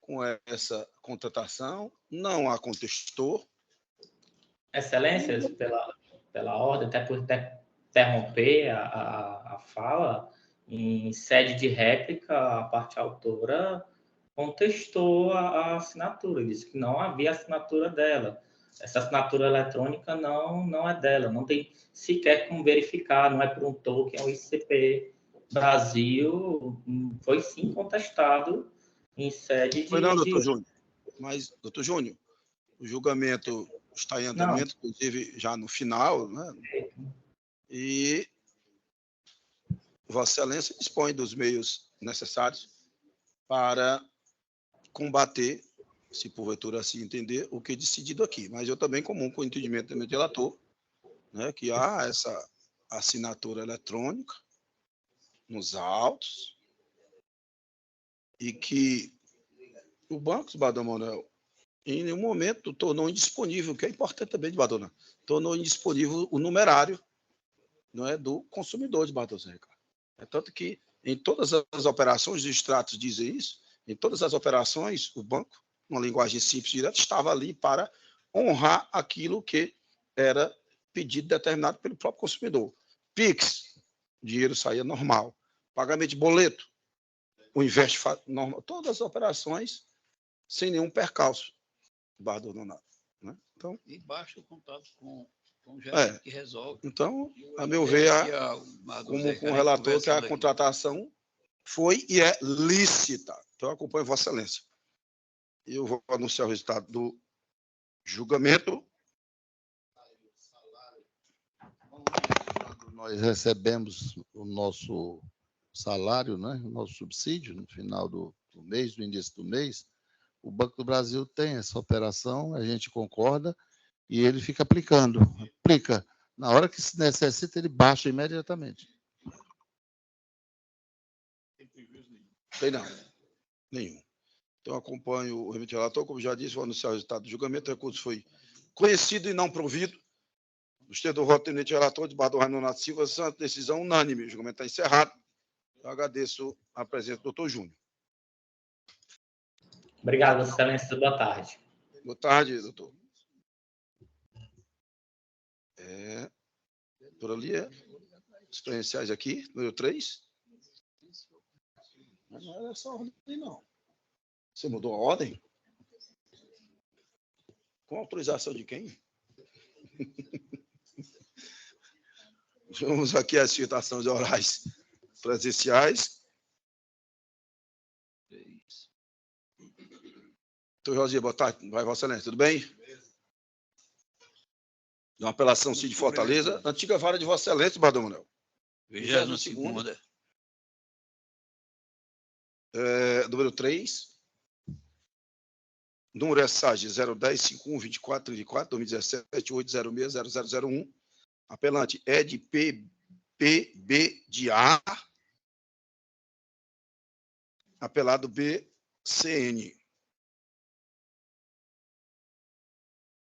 com essa contratação, não a contestou. Excelências, pela ordem, até por interromper a fala, em sede de réplica, a parte autora contestou a assinatura, disse que não havia assinatura dela. Essa assinatura eletrônica não é dela, não tem sequer como verificar, não é por um token, é o ICP Brasil, foi sim contestado em sede de... Foi não, doutor Júnior. Mas, doutor Júnior, o julgamento está em andamento, inclusive já no final, né? E Vossa Excelência dispõe dos meios necessários para combater, se porventura assim entender, o que é decidido aqui. Mas eu também comum com o entendimento do meu relator, né, que há essa assinatura eletrônica nos autos e que o Banco do Badão Manuel, em nenhum momento, tornou indisponível, que é importante também de Badona, tornou indisponível o numerário, não é, do consumidor de Badona. É tanto que em todas as operações, os extratos dizem isso, em todas as operações, o banco, uma linguagem simples e direta, estava ali para honrar aquilo que era pedido determinado pelo próprio consumidor. PIX, o dinheiro saía normal. Pagamento de boleto, o investe normal. Todas as operações sem nenhum percalço. Badona, né? Então, e basta o contato com o gerente que resolve. Então, a meu ver, como com o relator, que a contratação foi e é lícita. Então, eu acompanho Vossa Excelência. Eu vou anunciar o resultado do julgamento. Nós recebemos o nosso salário, né, o nosso subsídio no final do mês, no início do mês. O Banco do Brasil tem essa operação, a gente concorda, e ele fica aplicando. Aplica. Na hora que se necessita, ele baixa imediatamente. Tem não. Nenhum. Então, acompanho o remetente relator, como já disse, vou anunciar o resultado do julgamento. O recurso foi conhecido e não provido. Gostei do voto do remetente relator, de Bador Renato Silva, Santos, decisão unânime. O julgamento está encerrado. Eu agradeço a presença do doutor Júnior. Obrigado, Vossa Excelência. Boa tarde. Boa tarde, doutor. Por ali os credenciais aqui, número 3. Mas não era essa ordem, não. Você mudou a ordem? Com autorização de quem? Vamos aqui às citações orais presenciais. Doutor José, boa tarde. Vai, Vossa Excelência, tudo bem? De uma apelação Cid Fortaleza, antiga vara de Vossa Excelência, Badr Manuel. 22ª. Número 3. Número SAG 010-51-24-34, 2017, 806-0001. Apelante Ed PBB de A. Apelado BCN.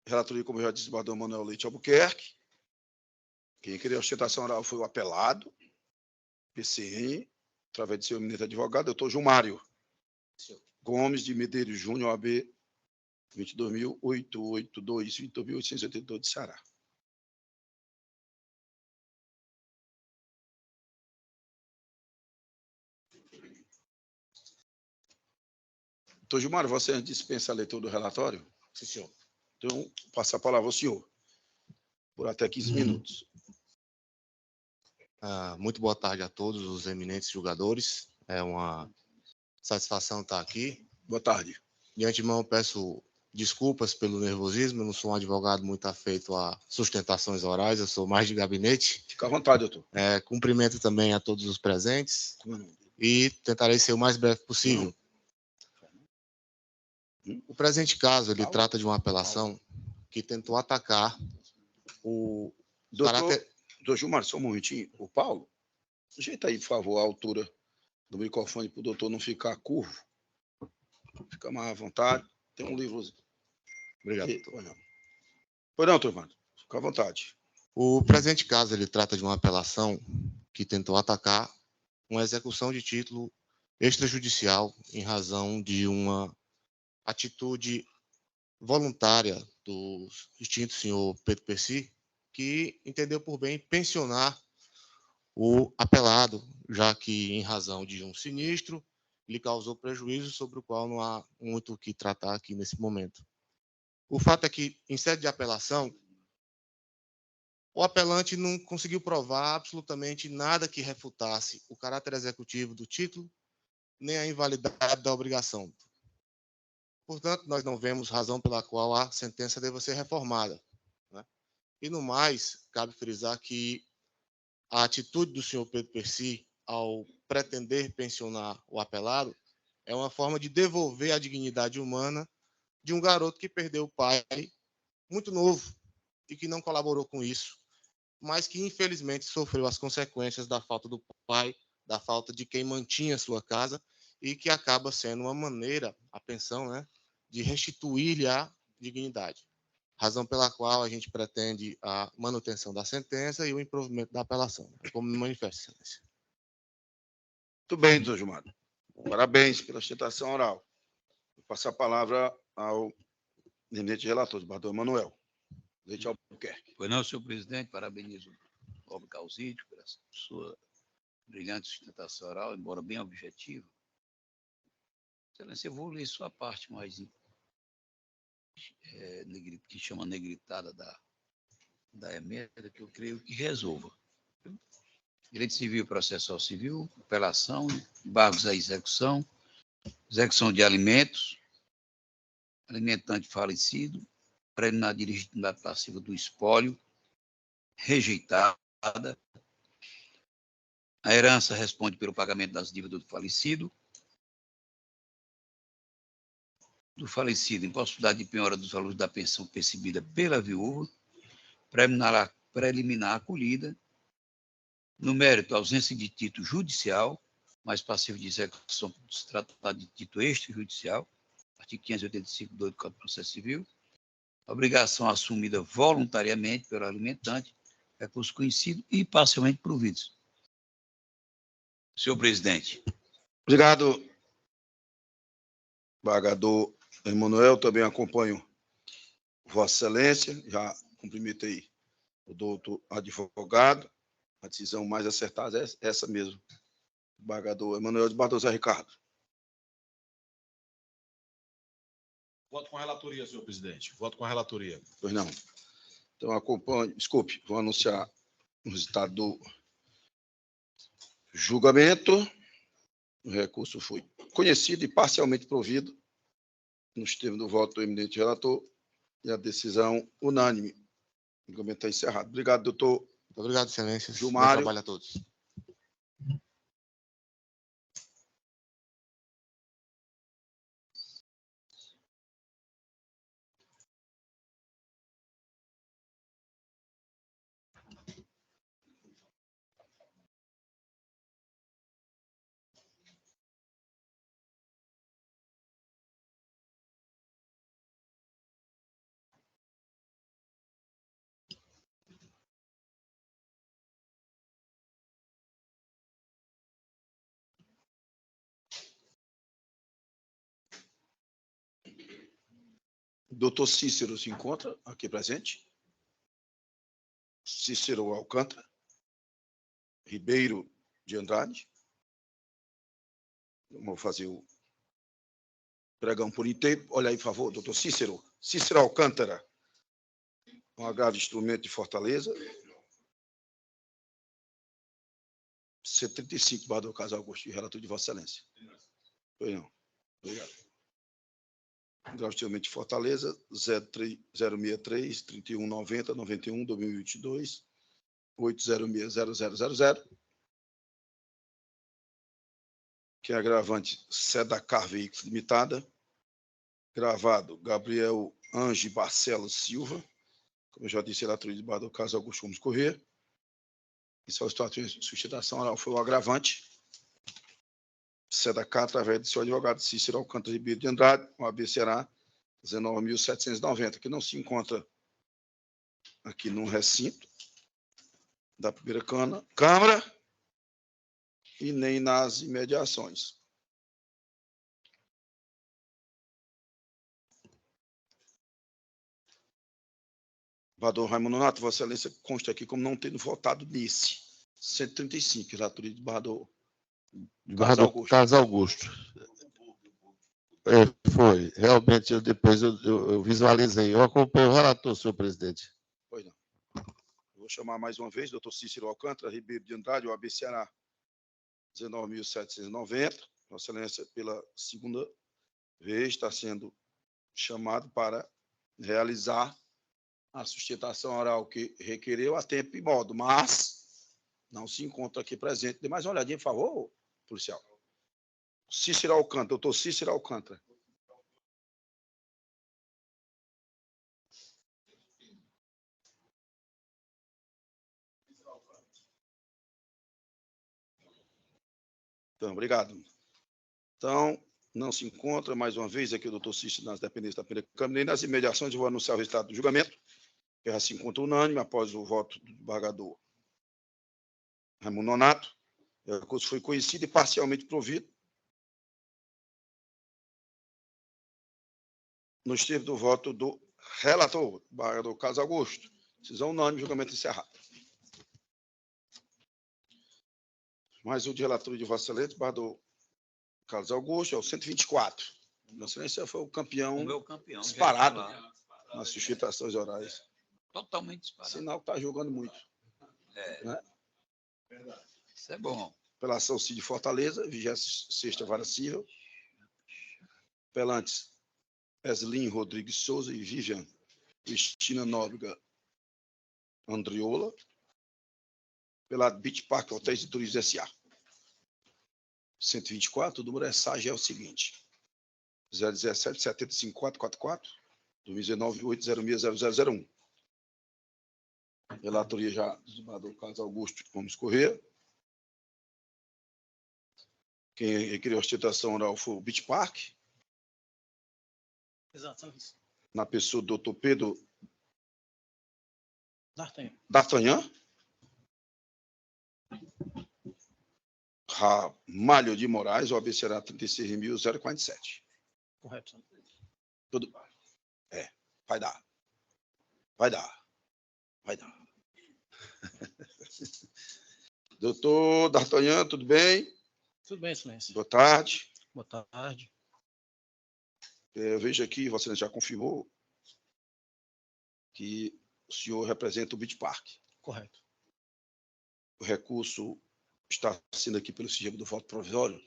Relatoria, como eu já disse, Badr Manuel Leite Albuquerque. Quem queria a ostentação oral foi o apelado, PCN, através de seu eminente advogado, doutor Gilmário Gomes de Medeiros Júnior, OAB 22.882, 22.882 de Ceará. Doutor Gilmário, você dispensa a leitura do relatório? Sim, senhor. Então, passo a palavra ao senhor, por até 15 minutos. Muito boa tarde a todos os eminentes julgadores. É uma satisfação estar aqui. Boa tarde. De antemão, peço desculpas pelo nervosismo. Eu não sou um advogado muito afeito a sustentações orais, eu sou mais de gabinete. Fica à vontade, doutor. Cumprimento também a todos os presentes e tentarei ser o mais breve possível. O presente caso, ele trata de uma apelação que tentou atacar o caráter... Doutor Gilmar, só um momentinho. O Paulo, ajeita aí, por favor, a altura do microfone para o doutor não ficar curvo. Fica mais à vontade. Tem um livro. Obrigado. Pois não, doutor Gilmar. Fica à vontade. O presente caso, ele trata de uma apelação que tentou atacar uma execução de título extrajudicial em razão de uma atitude voluntária do extinto senhor Pedro Percy, que entendeu por bem pensionar o apelado, já que, em razão de um sinistro, lhe causou prejuízo sobre o qual não há muito o que tratar aqui nesse momento. O fato é que, em sede de apelação, o apelante não conseguiu provar absolutamente nada que refutasse o caráter executivo do título, nem a invalidade da obrigação. Portanto, nós não vemos razão pela qual a sentença deva ser reformada. E, no mais, cabe frisar que a atitude do senhor Pedro Percy, ao pretender pensionar o apelado, é uma forma de devolver a dignidade humana de um garoto que perdeu o pai muito novo e que não colaborou com isso, mas que, infelizmente, sofreu as consequências da falta do pai, da falta de quem mantinha sua casa e que acaba sendo uma maneira, a pensão, de restituir-lhe a dignidade. Razão pela qual a gente pretende a manutenção da sentença e o improvimento da apelação. Como me manifesta, excelência. Muito bem, doutor Gilmar. Parabéns pela ostentação oral. Vou passar a palavra ao eminente relator, Badr Manuel Leite Albuquerque. Pois não, senhor presidente, parabenizo o pobre Causídio pela sua brilhante sustentação oral, embora bem objetiva. Excelência, eu vou ler sua parte mais que chama negritada da emenda, que eu creio que resolva. Direito civil e processual civil, apelação, embargos à execução de alimentos, alimentante falecido, preliminar de legitimidade passiva do espólio, rejeitada. A herança responde pelo pagamento das dívidas do falecido, impossibilidade de penhora dos valores da pensão percebida pela viúva, preliminar acolhida, no mérito, ausência de título judicial, mas passivo de execução por se tratar de título extrajudicial, artigo 585 do Código de Processo Civil, obrigação assumida voluntariamente pelo alimentante, recurso conhecido e parcialmente providos. Senhor presidente. Obrigado, embargador Emanuel. Também acompanho Vossa Excelência. Já cumprimentei o doutor advogado. A decisão mais acertada é essa mesmo. Embargador Emanuel de Bardosa Ricardo. Voto com a relatoria, senhor presidente. Voto com a relatoria. Pois não. Então, acompanhe. Desculpe, vou anunciar o resultado do julgamento. O recurso foi conhecido e parcialmente provido nos termos do voto do eminente relator e a decisão unânime. O julgamento está encerrado. Obrigado, doutor. Muito obrigado, excelência. Gilmário. Bom trabalho a todos. Doutor Cícero se encontra aqui presente. Cícero Alcântara. Ribeiro de Andrade. Vamos fazer o pregão por inteiro. Olha aí, por favor, doutor Cícero. Cícero Alcântara. Um agravo de instrumento de Fortaleza. C35, barra do caso Augusto, relator de Vossa Excelência. Pois não. Obrigado. Grau de instrumento de Fortaleza, 063, 3190, 91, 2022, 8060000. Que é agravante Sedacar Veículos Limitada. Gravado Gabriel Ange Barcelos Silva. Como eu já disse, relatoria de barra do caso Augusto Gomes Corrêa. E sua situação de sustentação oral foi o agravante. Sedacar, através de seu advogado Cícero Alcântara Ribeiro de Andrade, o AB Ceará, 19.790, que não se encontra aqui no recinto da primeira Câmara e nem nas imediações. Bador Raimundo Nonato, Vossa Excelência consta aqui como não tendo votado nesse 135, relatoria de Bador. Carlos Augusto. Foi. Realmente, depois eu visualizei. Eu acompanho o relator, senhor presidente. Pois não. Vou chamar mais uma vez, doutor Cícero Alcântara, Ribeiro de Andrade, o AB Ceará, 19.790. Vossa Excelência, pela segunda vez, está sendo chamado para realizar a sustentação oral que requereu a tempo e modo, mas não se encontra aqui presente. Dê mais uma olhadinha, por favor, policial. Cícero Alcântara, doutor Cícero Alcântara. Então, obrigado. Então, não se encontra, mais uma vez, aqui o doutor Cícero nas dependências da primeira Câmara, nem nas imediações, eu vou anunciar o resultado do julgamento, que já se encontra unânime, após o voto do desembargador Raimundo Nonato. O recurso foi conhecido e parcialmente provido nos termos do voto do relator, desembargador Carlos Augusto. Decisão unânime, julgamento encerrado. Mais um de relatoria de Vossa Excelência, desembargador Carlos Augusto, é o 124. Vossa Excelência foi o campeão, O meu campeão. disparado nas sustentações orais. Totalmente disparado. Sinal que está jogando muito. Né? Verdade. Isso é bom. Apelação Cid Fortaleza, 26ª Vara Civil. Apelantes Eslin Rodrigues Souza e Vivian Cristina Nóbrega Andriola. Pelado Beach Park Hotéis e Turismo S.A. 124, o número é SAG é o seguinte: 017 75444 2019 8060001. Relatoria já do desembargador Carlos Augusto Gomes Corrêa. Quem requeriu a ostentação oral foi o Beach Park. Exato. Na pessoa do Dr. Pedro D'Artagnan. Ramalho de Moraes, o OAB Ceará 36.047. Correto. Tudo. Vai dar. Vai dar. Vai dar. Doutor D'Artagnan, tudo bem? Tudo bem, excelência. Boa tarde. Boa tarde. Eu vejo aqui, você já confirmou, que o senhor representa o Beach Park. Correto. O recurso está sendo aqui pelo sigilo do voto provisório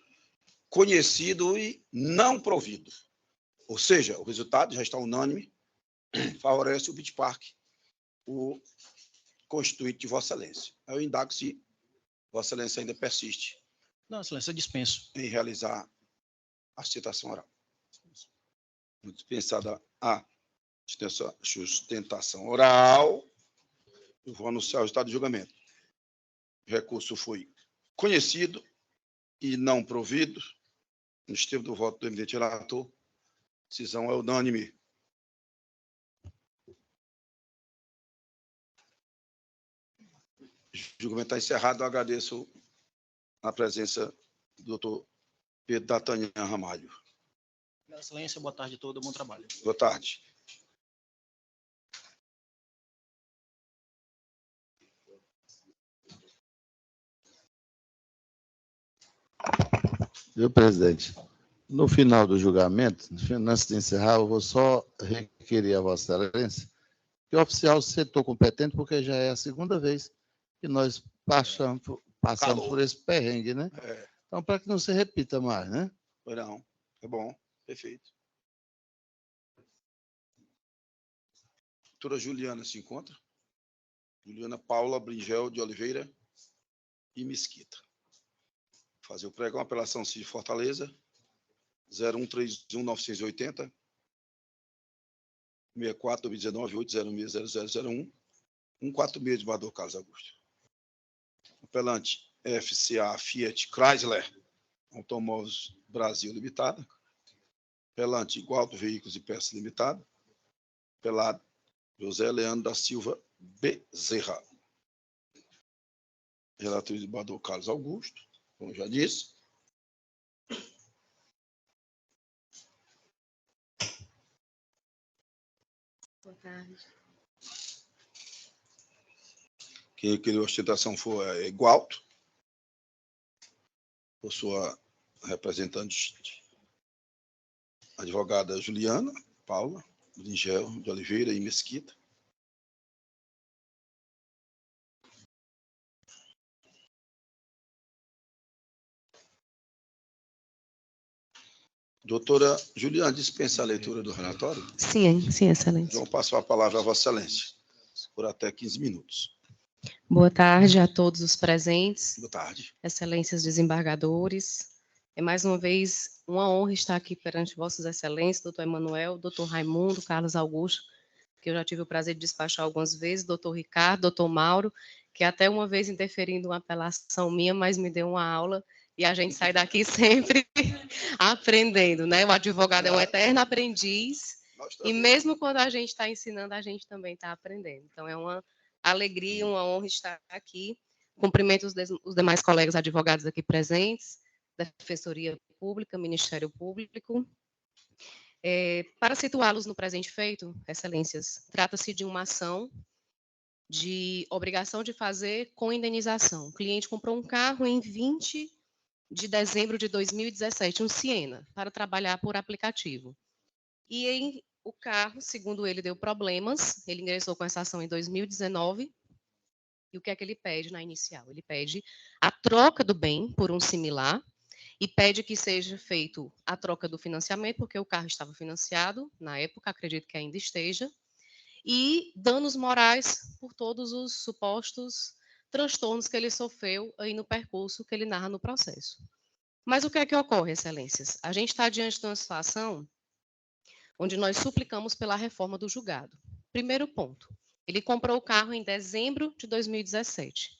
conhecido e não provido. Ou seja, o resultado já está unânime, favorece o Beach Park, o constituinte de Vossa Excelência. Eu indago se Vossa Excelência ainda persiste. Não, Excelência, eu dispenso. Em realizar a sustentação oral. Dispensada a sustentação oral, eu vou anunciar o resultado de julgamento. O recurso foi conhecido e não provido. No estivo do voto do eminente relator, decisão é unânime. O julgamento está encerrado. Eu agradeço a presença do doutor Pedro D'Artagnan Ramalho. Excelência, boa tarde a todos, bom trabalho. Boa tarde. Viu, presidente? No final do julgamento, antes de encerrar, eu vou só requerer a Vossa Excelência que o oficial se setor competente, porque já é a segunda vez que nós passamos por esse perrengue, né? É. Então, para que não se repita mais, né? Não, é bom, perfeito. Doutora Juliana se encontra? Juliana Paula Bringel de Oliveira e Mesquita. Fazer o pregão, apelação CID Fortaleza, 0131-980, 64-2019-806-0001, 146 de Bador Carlos Augusto. Apelante FCA Fiat Chrysler Automóveis Brasil Limitada. Apelante Igualto Veículos e Peças Limitada. Apelado José Leandro da Silva Bezerra. Relator de Bador Carlos Augusto, como já disse. Boa tarde. Quem queria a ostentação foi Igualto, por sua representante, advogada Juliana Paula Bringel de Oliveira e Mesquita. Doutora Juliana, dispensa a leitura do relatório? Sim, excelência. Então, passo a palavra a Vossa Excelência, por até 15 minutos. Boa tarde a todos os presentes. Boa tarde. Excelências desembargadores. É mais uma vez uma honra estar aqui perante Vossas Excelências, doutor Emanuel, doutor Raimundo, Carlos Augusto, que eu já tive o prazer de despachar algumas vezes, doutor Ricardo, doutor Mauro, que até uma vez interferindo uma apelação minha, mas me deu uma aula, e a gente sai daqui sempre aprendendo, né? O advogado é um eterno aprendiz, e mesmo quando a gente está ensinando, a gente também está aprendendo. Então, é uma alegria, uma honra estar aqui. Cumprimento os demais colegas advogados aqui presentes, Defensoria Pública, Ministério Público. Para situá-los no presente feito, Excelências, trata-se de uma ação de obrigação de fazer com indenização. O cliente comprou um carro em 20 de dezembro de 2017, um Siena, para trabalhar por aplicativo. E o carro, segundo ele, deu problemas, ele ingressou com essa ação em 2019, e o que é que ele pede na inicial? Ele pede a troca do bem por um similar, e pede que seja feito a troca do financiamento, porque o carro estava financiado, na época, acredito que ainda esteja, e danos morais por todos os supostos transtornos que ele sofreu aí no percurso que ele narra no processo. Mas o que é que ocorre, Excelências? A gente está diante de uma situação onde nós suplicamos pela reforma do julgado. Primeiro ponto, ele comprou o carro em dezembro de 2017.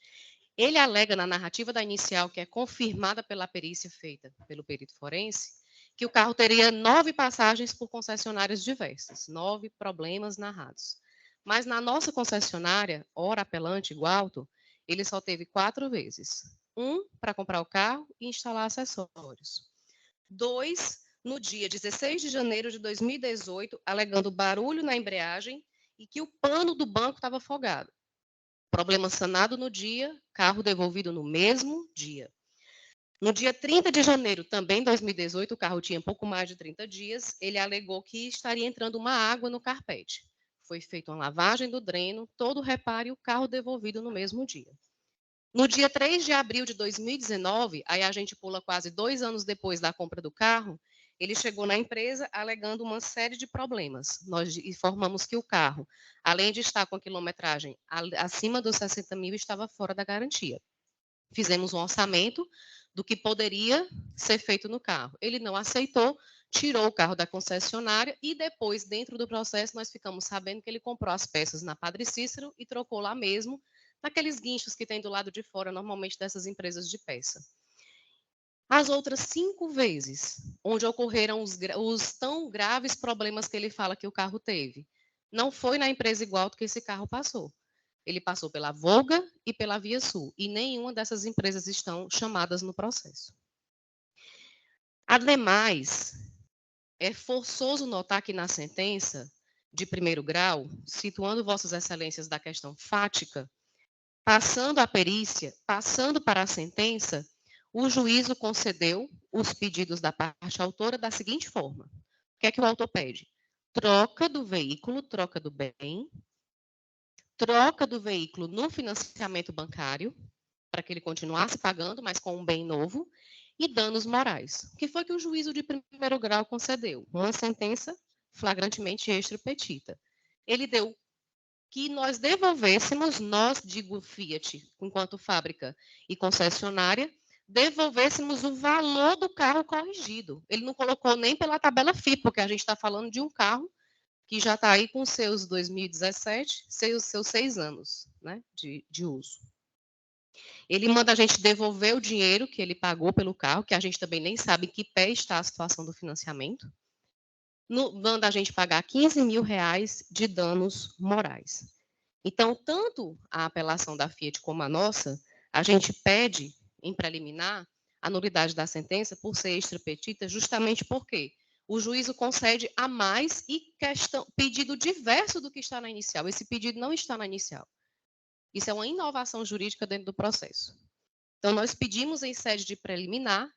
Ele alega na narrativa da inicial, que é confirmada pela perícia feita pelo perito forense, que o carro teria 9 passagens por concessionárias diversas, 9 problemas narrados. Mas na nossa concessionária, ora apelante Igualto, ele só teve 4 vezes. 1 para comprar o carro e instalar acessórios. 2, no dia 16 de janeiro de 2018, alegando barulho na embreagem e que o pano do banco estava folgado. Problema sanado no dia, carro devolvido no mesmo dia. No dia 30 de janeiro, também 2018, o carro tinha pouco mais de 30 dias, ele alegou que estaria entrando uma água no carpete. Foi feita uma lavagem do dreno, todo o reparo e o carro devolvido no mesmo dia. No dia 3 de abril de 2019, aí a gente pula quase 2 anos depois da compra do carro, ele chegou na empresa alegando uma série de problemas. Nós informamos que o carro, além de estar com a quilometragem acima dos 60 mil, estava fora da garantia. Fizemos um orçamento do que poderia ser feito no carro. Ele não aceitou, tirou o carro da concessionária e depois, dentro do processo, nós ficamos sabendo que ele comprou as peças na Padre Cícero e trocou lá mesmo, naqueles guinchos que tem do lado de fora, normalmente dessas empresas de peça. As outras 5 vezes, onde ocorreram os tão graves problemas que ele fala que o carro teve, não foi na empresa igual que esse carro passou. Ele passou pela Volga e pela Via Sul, e nenhuma dessas empresas estão chamadas no processo. Ademais, é forçoso notar que na sentença de primeiro grau, situando Vossas Excelências da questão fática, passando a perícia, passando para a sentença, o juízo concedeu os pedidos da parte autora da seguinte forma. O que é que o autor pede? Troca do veículo, troca do bem, troca do veículo no financiamento bancário, para que ele continuasse pagando, mas com um bem novo, e danos morais. O que foi que o juízo de primeiro grau concedeu? Uma sentença flagrantemente extra petita. Ele deu que nós devolvêssemos, nós, digo Fiat, enquanto fábrica e concessionária, devolvêssemos o valor do carro corrigido. Ele não colocou nem pela tabela FIP, porque a gente está falando de um carro que já está aí com seus 2017, seus 6 anos, né, de uso. Ele manda a gente devolver o dinheiro que ele pagou pelo carro, que a gente também nem sabe em que pé está a situação do financiamento. Manda a gente pagar R$15 mil de danos morais. Então, tanto a apelação da Fiat como a nossa, a gente pede, em preliminar, a nulidade da sentença por ser extra petita, justamente porque o juízo concede a mais e pedido diverso do que está na inicial. Esse pedido não está na inicial. Isso é uma inovação jurídica dentro do processo. Então, nós pedimos em sede de preliminar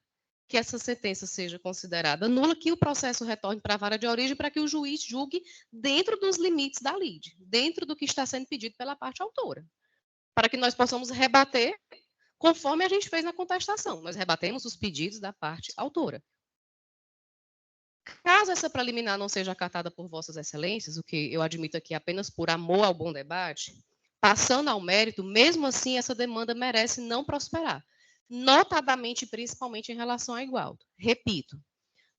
que essa sentença seja considerada nula, que o processo retorne para a vara de origem para que o juiz julgue dentro dos limites da lide, dentro do que está sendo pedido pela parte autora, para que nós possamos rebater conforme a gente fez na contestação. Nós rebatemos os pedidos da parte autora. Caso essa preliminar não seja acatada por Vossas Excelências, o que eu admito aqui apenas por amor ao bom debate, passando ao mérito, mesmo assim, essa demanda merece não prosperar, notadamente, principalmente em relação à igualdade. Repito,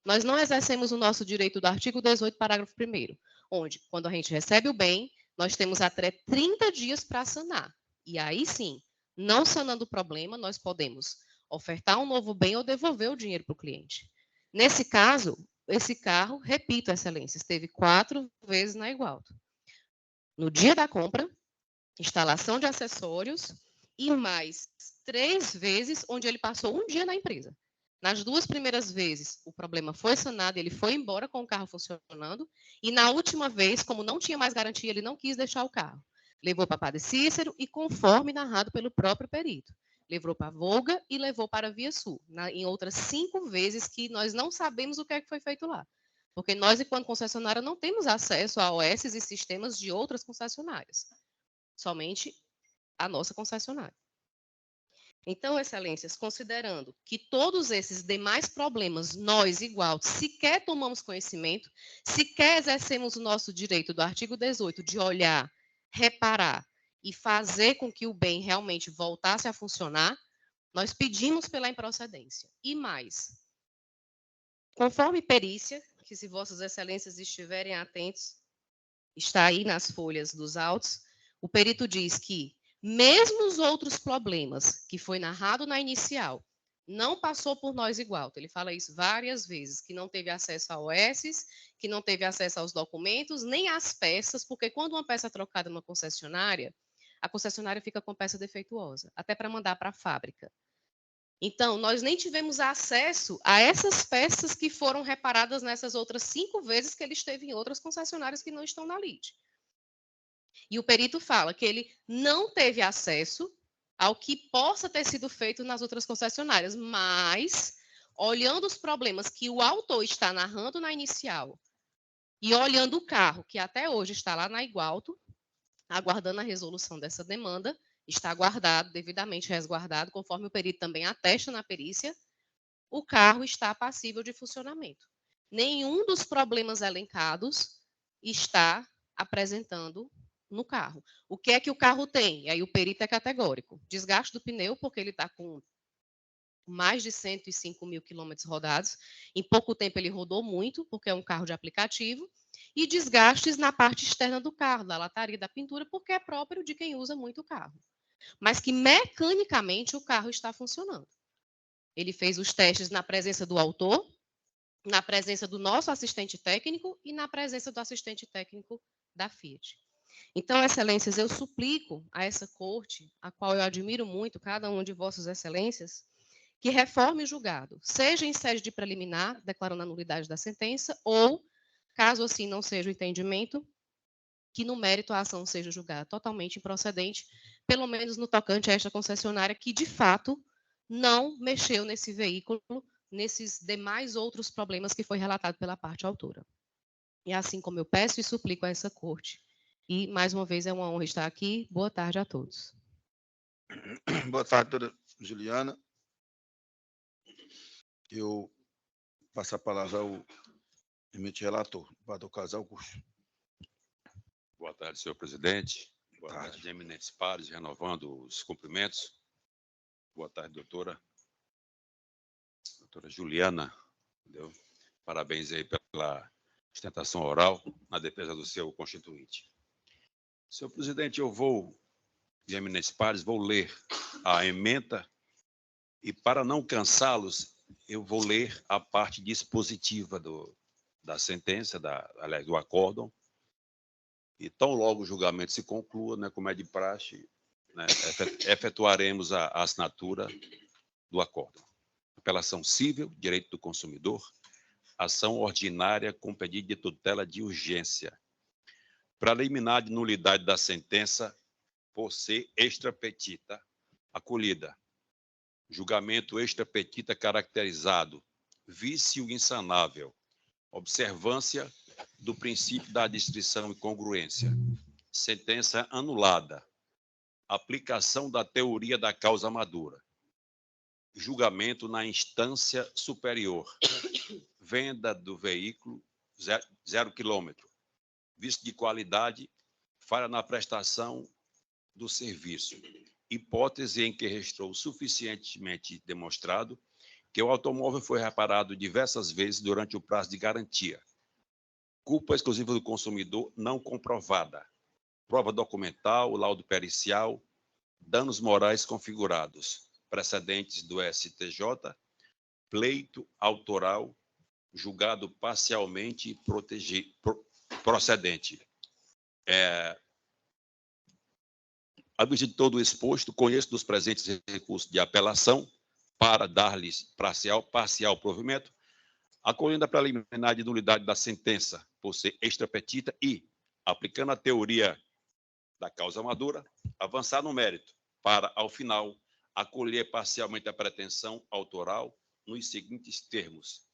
nós não exercemos o nosso direito do artigo 18, parágrafo 1º, onde, quando a gente recebe o bem, nós temos até 30 dias para sanar. E aí sim, não sanando o problema, nós podemos ofertar um novo bem ou devolver o dinheiro para o cliente. Nesse caso, esse carro, repito, Excelência, esteve 4 vezes na igualdade. No dia da compra, instalação de acessórios e mais 3 vezes onde ele passou um dia na empresa. Nas 2 primeiras vezes, o problema foi sanado, ele foi embora com o carro funcionando, e na última vez, como não tinha mais garantia, ele não quis deixar o carro. Levou para Padre Cícero e, conforme narrado pelo próprio perito, levou para a Volga e levou para a Via Sul, em outras 5 vezes que nós não sabemos o que é que foi feito lá. Porque nós, enquanto concessionária, não temos acesso a OS e sistemas de outras concessionárias. Somente a nossa concessionária. Então, Excelências, considerando que todos esses demais problemas, nós, igual, sequer tomamos conhecimento, sequer exercemos o nosso direito do artigo 18 de olhar, reparar e fazer com que o bem realmente voltasse a funcionar, nós pedimos pela improcedência. E mais, conforme perícia, que se Vossas Excelências estiverem atentos, está aí nas folhas dos autos, o perito diz que, mesmo os outros problemas que foi narrado na inicial, não passou por nós igual. Ele fala isso várias vezes, que não teve acesso a OS, que não teve acesso aos documentos, nem às peças, porque quando uma peça é trocada numa concessionária, a concessionária fica com peça defeituosa, até para mandar para a fábrica. Então, nós nem tivemos acesso a essas peças que foram reparadas nessas outras 5 vezes que ele esteve em outras concessionárias que não estão na lide. E o perito fala que ele não teve acesso ao que possa ter sido feito nas outras concessionárias, mas, olhando os problemas que o autor está narrando na inicial e olhando o carro, que até hoje está lá na Igualto, aguardando a resolução dessa demanda, está guardado, devidamente resguardado, conforme o perito também atesta na perícia, o carro está passível de funcionamento. Nenhum dos problemas elencados está apresentando no carro. O que é que o carro tem? E aí o perito é categórico. Desgaste do pneu, porque ele está com mais de 105 mil quilômetros rodados. Em pouco tempo ele rodou muito, porque é um carro de aplicativo. E desgastes na parte externa do carro, da lataria, da pintura, porque é próprio de quem usa muito o carro. Mas que mecanicamente o carro está funcionando. Ele fez os testes na presença do autor, na presença do nosso assistente técnico e na presença do assistente técnico da Fiat. Então, excelências, eu suplico a essa corte, a qual eu admiro muito, cada um de vossas excelências, que reforme o julgado, seja em sede de preliminar, declarando a nulidade da sentença, ou, caso assim não seja o entendimento, que no mérito a ação seja julgada totalmente improcedente, pelo menos no tocante a esta concessionária, que de fato não mexeu nesse veículo, nesses demais outros problemas que foi relatado pela parte autora. E assim como eu peço e suplico a essa corte. E, mais uma vez, é uma honra estar aqui. Boa tarde a todos. Boa tarde, doutora Juliana. Eu passo a palavra ao eminente relator, doutor Carlos Augusto. Boa tarde, senhor presidente. Boa tarde, eminentes pares, renovando os cumprimentos. Boa tarde, doutora Juliana. Entendeu? Parabéns aí pela sustentação oral na defesa do seu constituinte. Senhor presidente, eu vou, de eminentes pares, vou ler a ementa e, para não cansá-los, eu vou ler a parte dispositiva da sentença, aliás, do acórdão. E tão logo o julgamento se conclua, né, como é de praxe, né, efetuaremos a assinatura do acórdão. Apelação civil, direito do consumidor, ação ordinária com pedido de tutela de urgência. Para eliminar de nulidade da sentença por ser extra petita, acolhida. Julgamento extra petita caracterizado, vício insanável, observância do princípio da distrição e congruência. Sentença anulada. Aplicação da teoria da causa madura. Julgamento na instância superior. Venda do veículo 0 quilômetro. Vício de qualidade, falha na prestação do serviço. Hipótese em que restou suficientemente demonstrado que o automóvel foi reparado diversas vezes durante o prazo de garantia. Culpa exclusiva do consumidor não comprovada. Prova documental, laudo pericial, danos morais configurados. Precedentes do STJ, pleito autoral, julgado parcialmente procedente. À vista de todo o exposto, conheço dos presentes recursos de apelação para dar-lhes parcial provimento, acolhendo a preliminar de nulidade da sentença por ser extra petita e, aplicando a teoria da causa madura, avançar no mérito para, ao final, acolher parcialmente a pretensão autoral nos seguintes termos.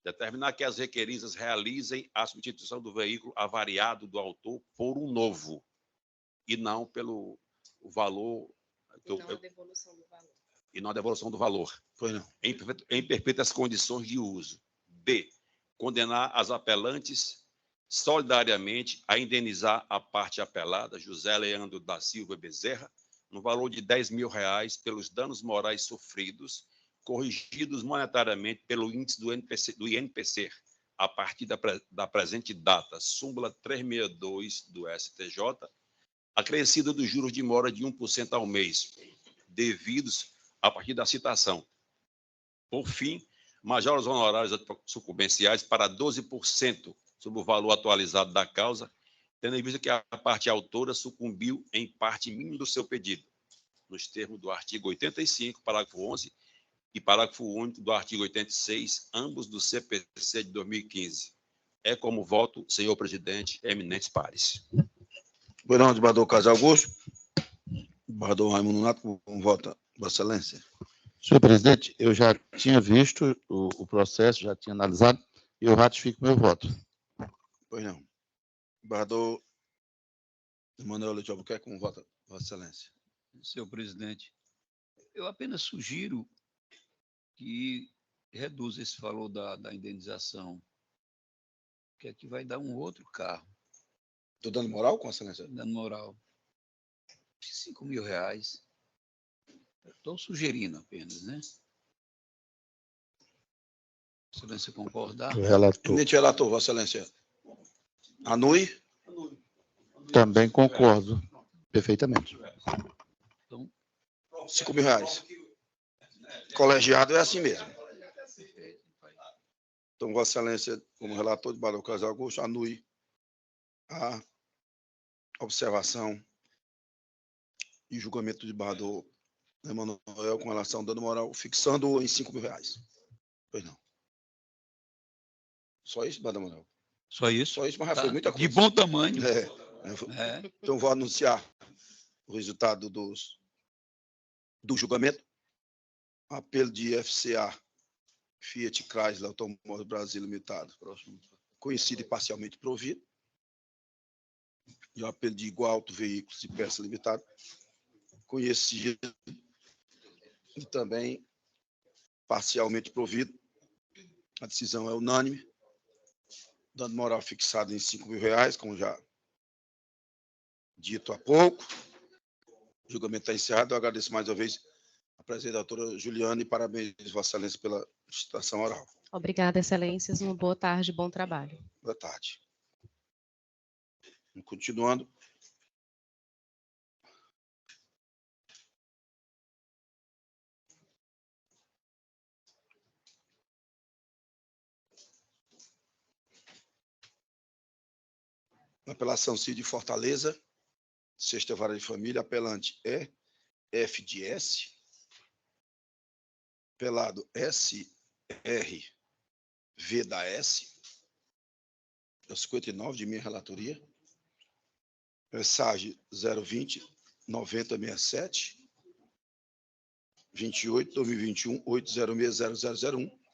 Determinar que as requeridas realizem a substituição do veículo avariado do autor por um novo, e não pelo valor... Não a devolução do valor. E não a devolução do valor. Em perpétuas condições de uso. B. Condenar as apelantes solidariamente a indenizar a parte apelada, José Leandro da Silva Bezerra, no valor de R$10 mil pelos danos morais sofridos, corrigidos monetariamente pelo índice do INPC, a partir da presente data, súmula 362 do STJ, acrescida dos juros de mora de 1% ao mês, devidos a partir da citação. Por fim, majora os honorários sucumbenciais para 12% sobre o valor atualizado da causa, tendo em vista que a parte autora sucumbiu em parte mínima do seu pedido, nos termos do artigo 85, parágrafo 11, e parágrafo único do artigo 86, ambos do CPC de 2015. É como voto, senhor presidente, eminentes pares. Boa noite, desembargador Carlos Augusto. Embargador Raimundo Nonato, como vota, Vossa Excelência? Senhor presidente, eu já tinha visto o processo, já tinha analisado, e eu ratifico meu voto. Pois não. Embargador Emanuel Leite Albuquerque, como vota, Vossa Excelência? Senhor presidente, eu apenas sugiro que reduza esse valor da indenização, que aqui vai dar um outro carro. Estou dando moral, com Excelência? Dando moral. R$5.000. Estou sugerindo apenas, né? Excelência concordar? O relator. Eminente relator, Vossa Excelência. Anui? Também concordo perfeitamente. Então, R$5.000. Colegiado é assim mesmo. Então, Vossa Excelência, como relator de Barão Carlos Augusto, anui a observação e julgamento de Barrador Emanuel com relação ao dano moral, fixando-o em R$5.000. Pois não. Só isso, Barrador Emanuel? Só isso? Só isso, mas já foi muita coisa. De bom tamanho. Então, vou anunciar o resultado do julgamento. Apelo de FCA Fiat Chrysler Automóvel Brasil Limitado, conhecido e parcialmente provido. E o apelo de Igual Auto Veículos e Peça Limitado, conhecido e também parcialmente provido. A decisão é unânime, dando moral fixado em R$5.000, como já dito há pouco. O julgamento está encerrado. Eu agradeço mais uma vez a presença da doutora Juliana e parabéns, Vossa Excelência, pela citação oral. Obrigada, Excelências. Uma boa tarde, bom trabalho. Boa tarde. Continuando. Apelação CID de Fortaleza, Sexta Vara de Família, apelante é F de S, apelado SRV da S, é o 59 de minha relatoria, mensagem 020 9067 28 2021 8060001.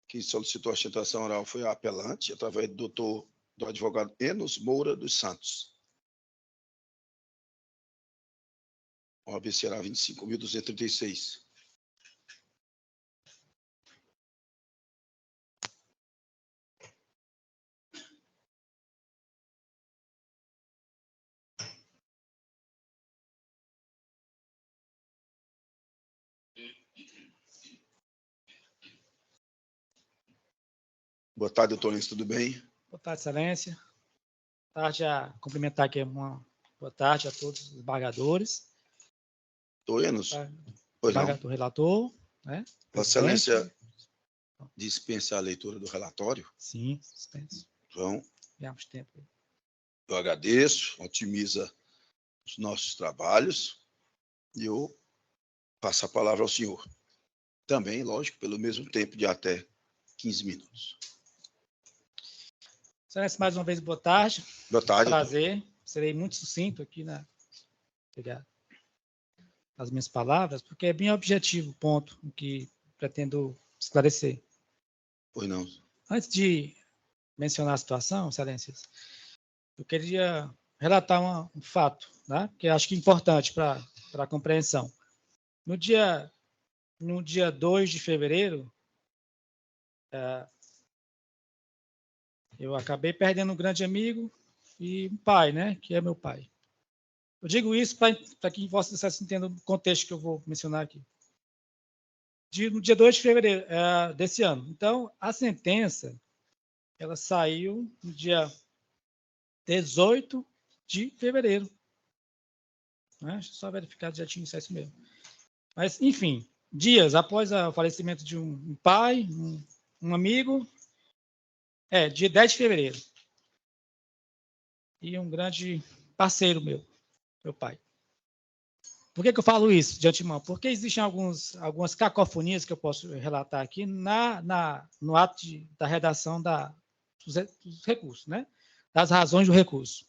Quem solicitou a sustentação oral foi a apelante, através do advogado Enos Moura dos Santos. OAB será 25.236. Boa tarde, doutor Enzo, tudo bem? Boa tarde, Excelência. Boa tarde, a cumprimentar aqui uma boa tarde a todos os embargadores. Doutor Enos? Pois não. Do relator, né? Vossa Excelência dispensa a leitura do relatório? Sim, dispenso. João? Ganhamos tempo. Eu agradeço, otimiza os nossos trabalhos e eu passo a palavra ao senhor. Também, lógico, pelo mesmo tempo de até 15 minutos. Excelência, mais uma vez, boa tarde. Boa tarde. Prazer. Serei muito sucinto aqui nas minhas palavras, porque é bem objetivo o ponto que pretendo esclarecer. Pois não. Antes de mencionar a situação, Excelências, eu queria relatar um fato, né, que eu acho que é importante para a compreensão. No dia 2 de fevereiro, eu acabei perdendo um grande amigo e um pai, né, que é meu pai. Eu digo isso para que Vossa Excelência entenda o contexto que eu vou mencionar aqui. No dia 2 de fevereiro desse ano. Então, a sentença, ela saiu no dia 18 de fevereiro. Né? Deixa eu só verificar se já tinha isso mesmo. Mas, enfim, dias após o falecimento de um pai, um amigo, dia 10 de fevereiro. E um grande parceiro meu pai. Por que eu falo isso de antemão? Porque existem algumas cacofonias que eu posso relatar aqui no ato da redação dos recursos, né? Das razões do recurso.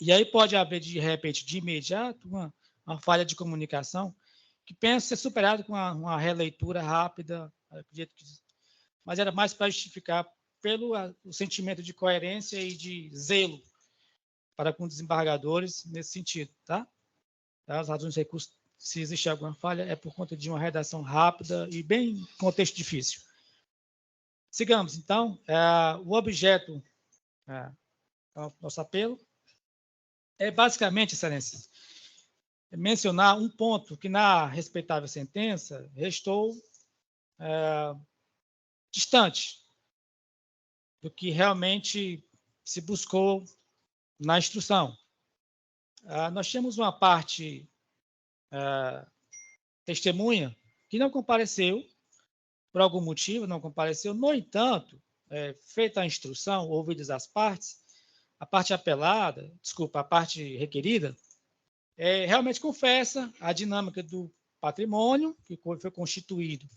E aí pode haver, de repente, de imediato, uma falha de comunicação que pensa ser superado com uma releitura rápida, acredito que, mas era mais para justificar pelo o sentimento de coerência e de zelo para com desembargadores nesse sentido, tá? As razões de recurso, se existe alguma falha, é por conta de uma redação rápida e bem contexto difícil. Sigamos, então. O objeto do nosso apelo é basicamente, excelências, mencionar um ponto que na respeitável sentença restou distante do que realmente se buscou na instrução. Nós tínhamos uma parte testemunha que não compareceu, por algum motivo não compareceu. No entanto, feita a instrução, ouvidas as partes, a parte apelada, desculpa, a parte requerida, realmente confessa a dinâmica do patrimônio que foi constituído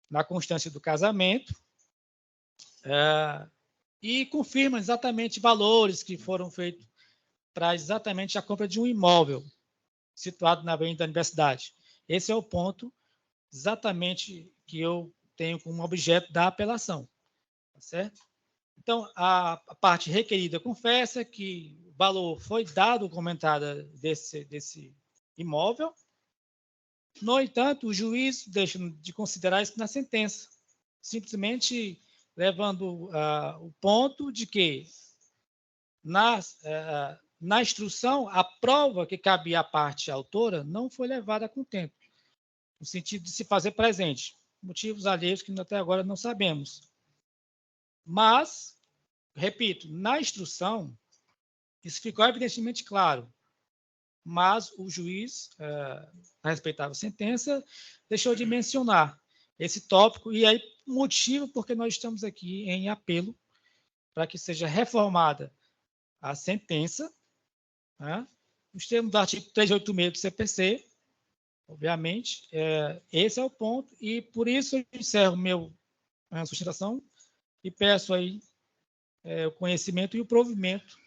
na constância do casamento, e confirma exatamente valores que foram feitos para exatamente a compra de um imóvel situado na Avenida da Universidade. Esse é o ponto exatamente que eu tenho como objeto da apelação, tá certo? Então, a parte requerida confessa que o valor foi dado como entrada desse imóvel. No entanto, o juiz deixa de considerar isso na sentença, simplesmente levando o ponto de que, na instrução, a prova que cabia à parte autora não foi levada a contento, no sentido de se fazer presente. Motivos alheios que até agora não sabemos. Mas, repito, na instrução, isso ficou evidentemente claro, mas o juiz, a respeitável sentença, deixou de mencionar esse tópico, e aí motivo porque nós estamos aqui em apelo para que seja reformada a sentença, nos termos do artigo 386 do CPC, obviamente, esse é o ponto, e por isso eu encerro minha sustentação e peço aí o conhecimento e o provimento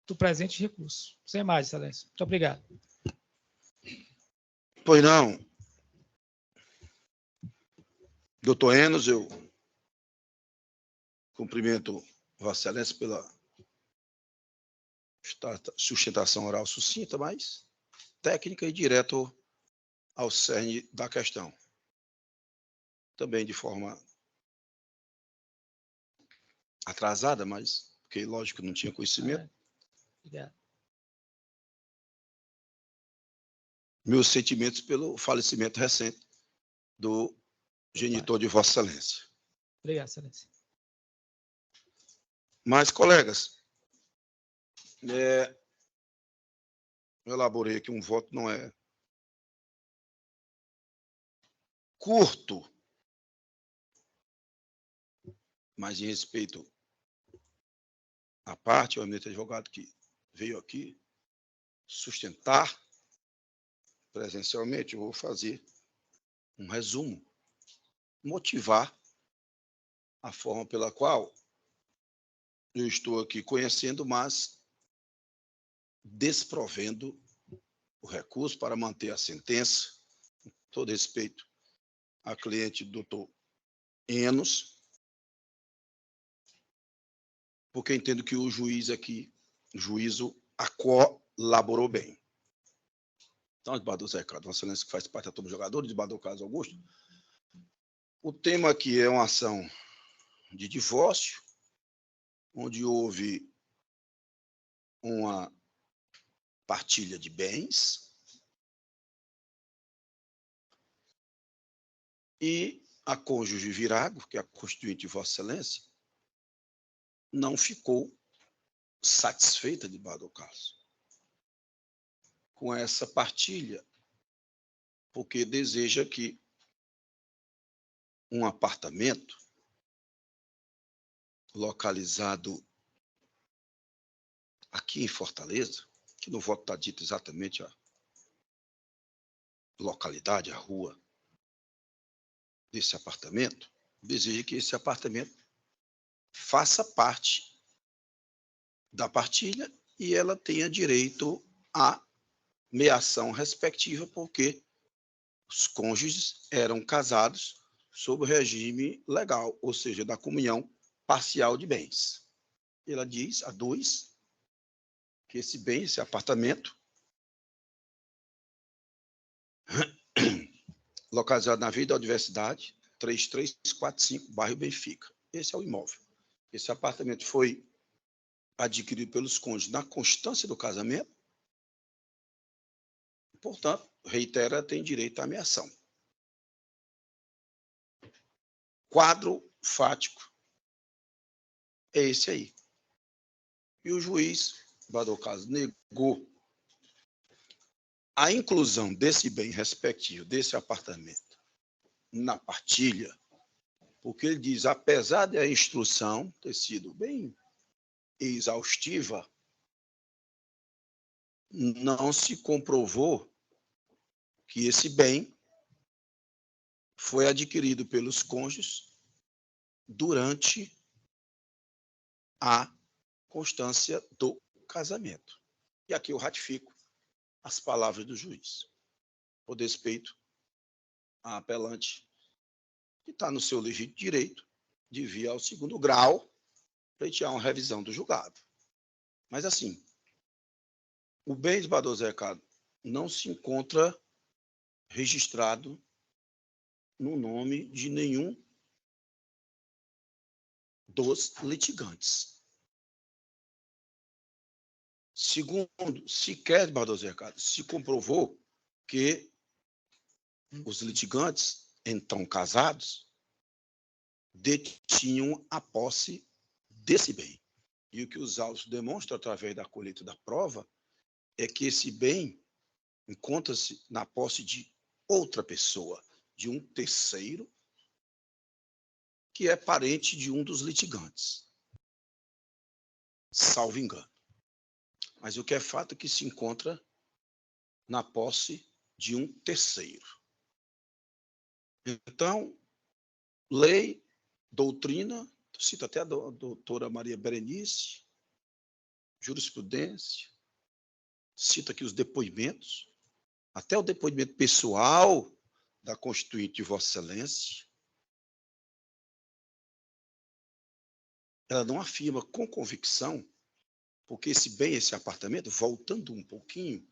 do presente recurso. Sem mais, excelência. Muito obrigado. Pois não. Doutor Enos, eu cumprimento Vossa Excelência pela sustentação oral sucinta, mas técnica e direto ao cerne da questão. Também de forma atrasada, mas porque, lógico, não tinha conhecimento. Obrigado. Meus sentimentos pelo falecimento recente do genitor de Vossa Excelência. Obrigado, excelência. Mas, colegas, eu elaborei aqui um voto, não é curto, mas em respeito à parte, ao eminente advogado que veio aqui sustentar presencialmente, eu vou fazer um resumo, motivar a forma pela qual eu estou aqui conhecendo, mas desprovendo o recurso para manter a sentença, com todo respeito à cliente do doutor Enos, porque entendo que o juiz aqui, o juízo, colaborou bem. Então, desembargador Zé Carlos, Vossa Excelência, que faz parte da turma de jogadores, desembargador Carlos Augusto, o tema aqui é uma ação de divórcio, onde houve uma partilha de bens e a cônjuge Virago, que é a constituinte de Vossa Excelência, não ficou satisfeita, desembargador Carlos, com essa partilha, porque deseja que um apartamento localizado aqui em Fortaleza, que no voto está dito exatamente a localidade, a rua desse apartamento, deseja que esse apartamento faça parte da partilha e ela tenha direito à meação respectiva, porque os cônjuges eram casados sob o regime legal, ou seja, da comunhão parcial de bens. Ela diz, a 2, que esse bem, esse apartamento, localizado na Avenida da Universidade, 3345, bairro Benfica. Esse é o imóvel. Esse apartamento foi adquirido pelos cônjuges na constância do casamento, portanto, reitera, tem direito à meação. Quadro fático é esse aí. E o juiz, Badocaso, negou a inclusão desse bem respectivo, desse apartamento, na partilha, porque ele diz, apesar da instrução ter sido bem exaustiva, não se comprovou que esse bem foi adquirido pelos cônjuges durante a constância do casamento. E aqui eu ratifico as palavras do juiz, por respeito à apelante, que está no seu legítimo direito de vir ao 2º grau, pleitear uma revisão do julgado. Mas, assim, o bem de Badozecado não se encontra registrado no nome de nenhum dos litigantes. Segundo, sequer de Badozecado, se comprovou que os litigantes, então casados, detinham a posse desse bem. E o que os autos demonstram através da colheita da prova é que esse bem encontra-se na posse de outra pessoa, de um terceiro, que é parente de um dos litigantes, salvo engano. Mas o que é fato é que se encontra na posse de um terceiro. Então, lei, doutrina, cito até a doutora Maria Berenice, jurisprudência, cito aqui os depoimentos, até o depoimento pessoal da Constituinte de Vossa Excelência. Ela não afirma com convicção, porque esse bem, esse apartamento, voltando um pouquinho,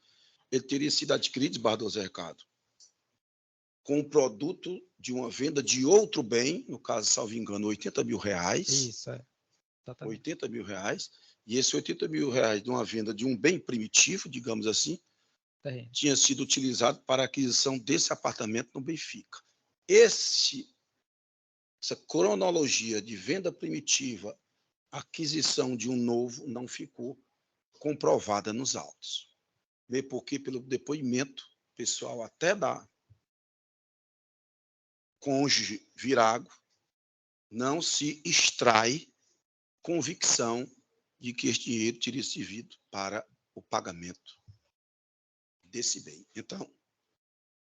ele teria sido adquirido, Bardoso Recado, com o produto de uma venda de outro bem, no caso, salvo engano, R$80 mil. Isso, é. Exatamente. R$80 mil. E esse R$80 mil de uma venda de um bem primitivo, digamos assim, tinha sido utilizado para a aquisição desse apartamento no Benfica. Essa cronologia de venda primitiva, aquisição de um novo, não ficou comprovada nos autos. Mesmo porque, pelo depoimento pessoal até da cônjuge Virago, não se extrai convicção de que este dinheiro teria servido para o pagamento desse bem. Então,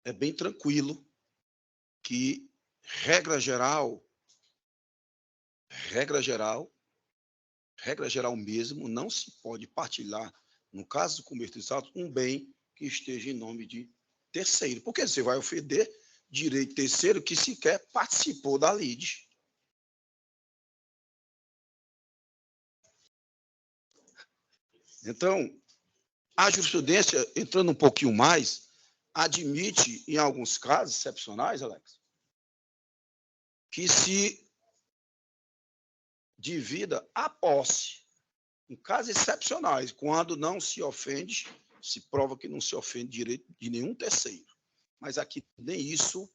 é bem tranquilo que, regra geral mesmo, não se pode partilhar, no caso do comercializado, um bem que esteja em nome de terceiro, porque você vai ofender direito terceiro que sequer participou da lide. Então, a jurisprudência, entrando um pouquinho mais, admite, em alguns casos excepcionais, Alex, que se divida a posse, em casos excepcionais, quando não se ofende, se prova que não se ofende direito de nenhum terceiro. Mas aqui nem isso,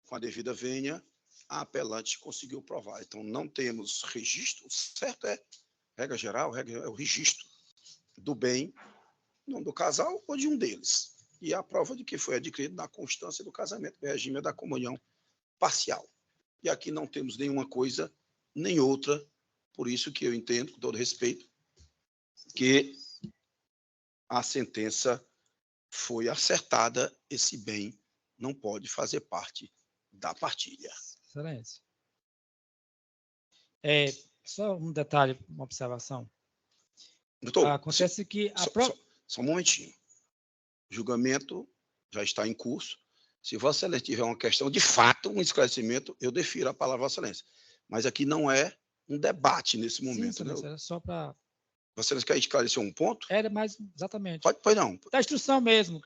com a devida vênia, a apelante conseguiu provar. Então, não temos registro, o certo é, regra geral, é o registro do bem, não do casal ou de um deles. E a prova de que foi adquirido na constância do casamento, o regime da comunhão parcial. E aqui não temos nenhuma coisa nem outra, por isso que eu entendo, com todo respeito, que a sentença foi acertada, esse bem não pode fazer parte da partilha. Excelência. Só um detalhe, uma observação. Doutor, acontece que só um momentinho. O julgamento já está em curso. Se Vossa Excelência tiver uma questão de fato, um esclarecimento, eu defiro a palavra Vossa Excelência. Mas aqui não é um debate nesse momento. Sim, né? era só para... Vossa Excelência quer esclarecer um ponto? Era mais, exatamente. Pois não. Da instrução mesmo.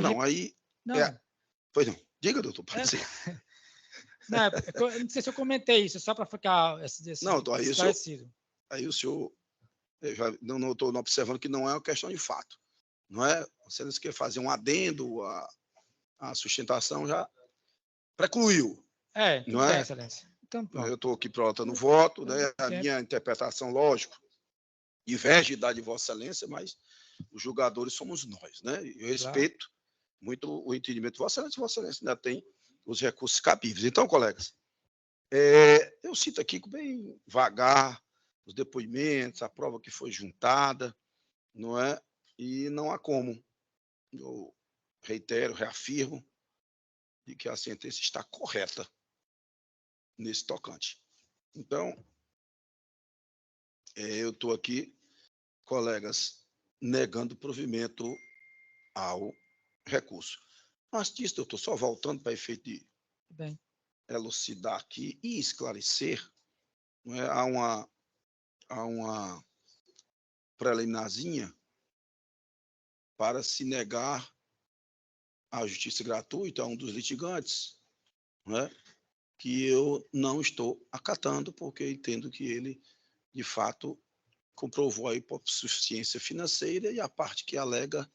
Não, aí... Não. Pois não. Diga, doutor, pode dizer. Não, eu não sei se eu comentei isso, só para ficar não, então, esclarecido. Aí o senhor... Eu já não estou observando que não é uma questão de fato. Não é? Você não quer fazer um adendo à sustentação, já precluiu. Não é? Excelência. Então, eu estou aqui protando o voto, né? A minha interpretação, lógico, diverge da de Vossa Excelência, mas os julgadores somos nós, né? Eu respeito muito o entendimento de Vossa Excelência. Vossa Excelência ainda tem os recursos cabíveis. Então, colegas, eu cito aqui bem vagar os depoimentos, a prova que foi juntada, não é? E não há como. Eu reitero, reafirmo, de que a sentença está correta nesse tocante. Então, eu estou aqui, colegas, negando provimento ao recurso. Mas disso, doutor, só voltando para efeito de elucidar aqui e esclarecer, não é? Há uma preliminarzinha para se negar a justiça gratuita a um dos litigantes, né, que eu não estou acatando, porque entendo que ele, de fato, comprovou a hipossuficiência financeira e a parte que alega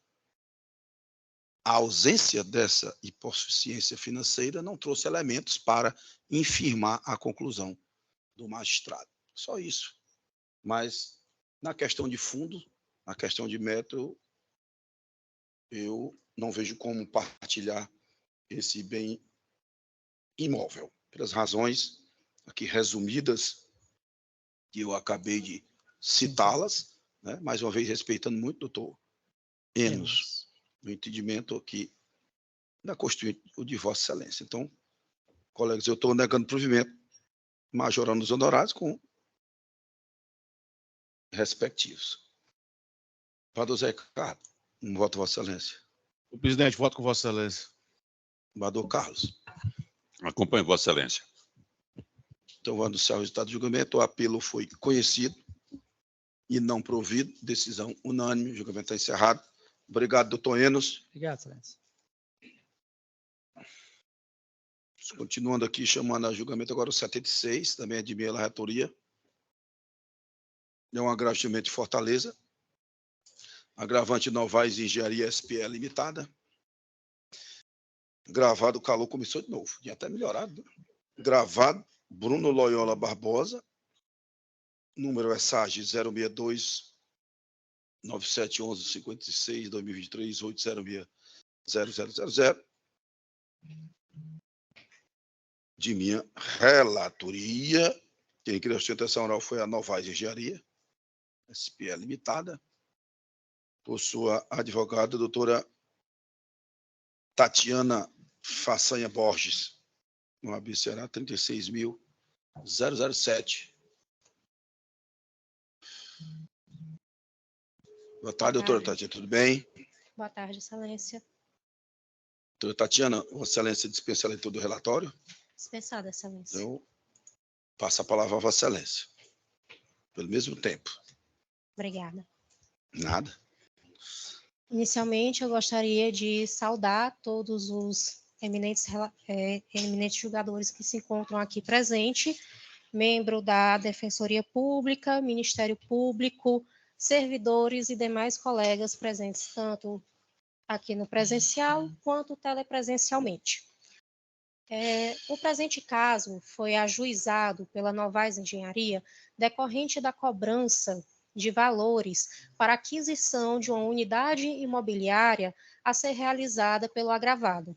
a ausência dessa hipossuficiência financeira não trouxe elementos para infirmar a conclusão do magistrado. Só isso. Mas, na questão de fundo, na questão de mérito, eu não vejo como partilhar esse bem imóvel, pelas razões aqui resumidas, que eu acabei de citá-las, né? Mais uma vez respeitando muito o doutor Enos, no entendimento aqui da Constituinte de Vossa Excelência. Então, colegas, eu estou negando provimento, majorando os honorários com respectivos. Padre Zé Ricardo, um voto, Vossa Excelência. O presidente, voto com Vossa Excelência. Bador Carlos. Acompanho Vossa Excelência. Então, vou anunciar o resultado do julgamento. O apelo foi conhecido e não provido. Decisão unânime. O julgamento está encerrado. Obrigado, doutor Enos. Obrigado, Excelência. Continuando aqui, chamando a julgamento agora o 76, também é de minha relatoria. É um agravamento de Fortaleza. Agravante Novaes Engenharia SPE Limitada. Gravado, o calor começou de novo. Tinha até melhorado. Né? Gravado, Bruno Loyola Barbosa. Número é SAG 062 9711 56 2023 806 0000. De minha relatoria. Quem criou a sustentação oral foi a Novaes Engenharia SPE Limitada. Por sua advogada, doutora Tatiana Façanha Borges, no ABCRA 36.007. Boa tarde, doutora Tatiana, tudo bem? Boa tarde, Excelência. Doutora Tatiana, Vossa Excelência dispensa a leitura do relatório? Dispensada, Excelência. Eu passo a palavra a Vossa Excelência. Pelo mesmo tempo. Obrigada. Nada. Inicialmente, eu gostaria de saudar todos os eminentes julgadores que se encontram aqui presentes, membro da Defensoria Pública, Ministério Público, servidores e demais colegas presentes, tanto aqui no presencial quanto telepresencialmente. O presente caso foi ajuizado pela Novaes Engenharia decorrente da cobrança de valores para aquisição de uma unidade imobiliária a ser realizada pelo agravado.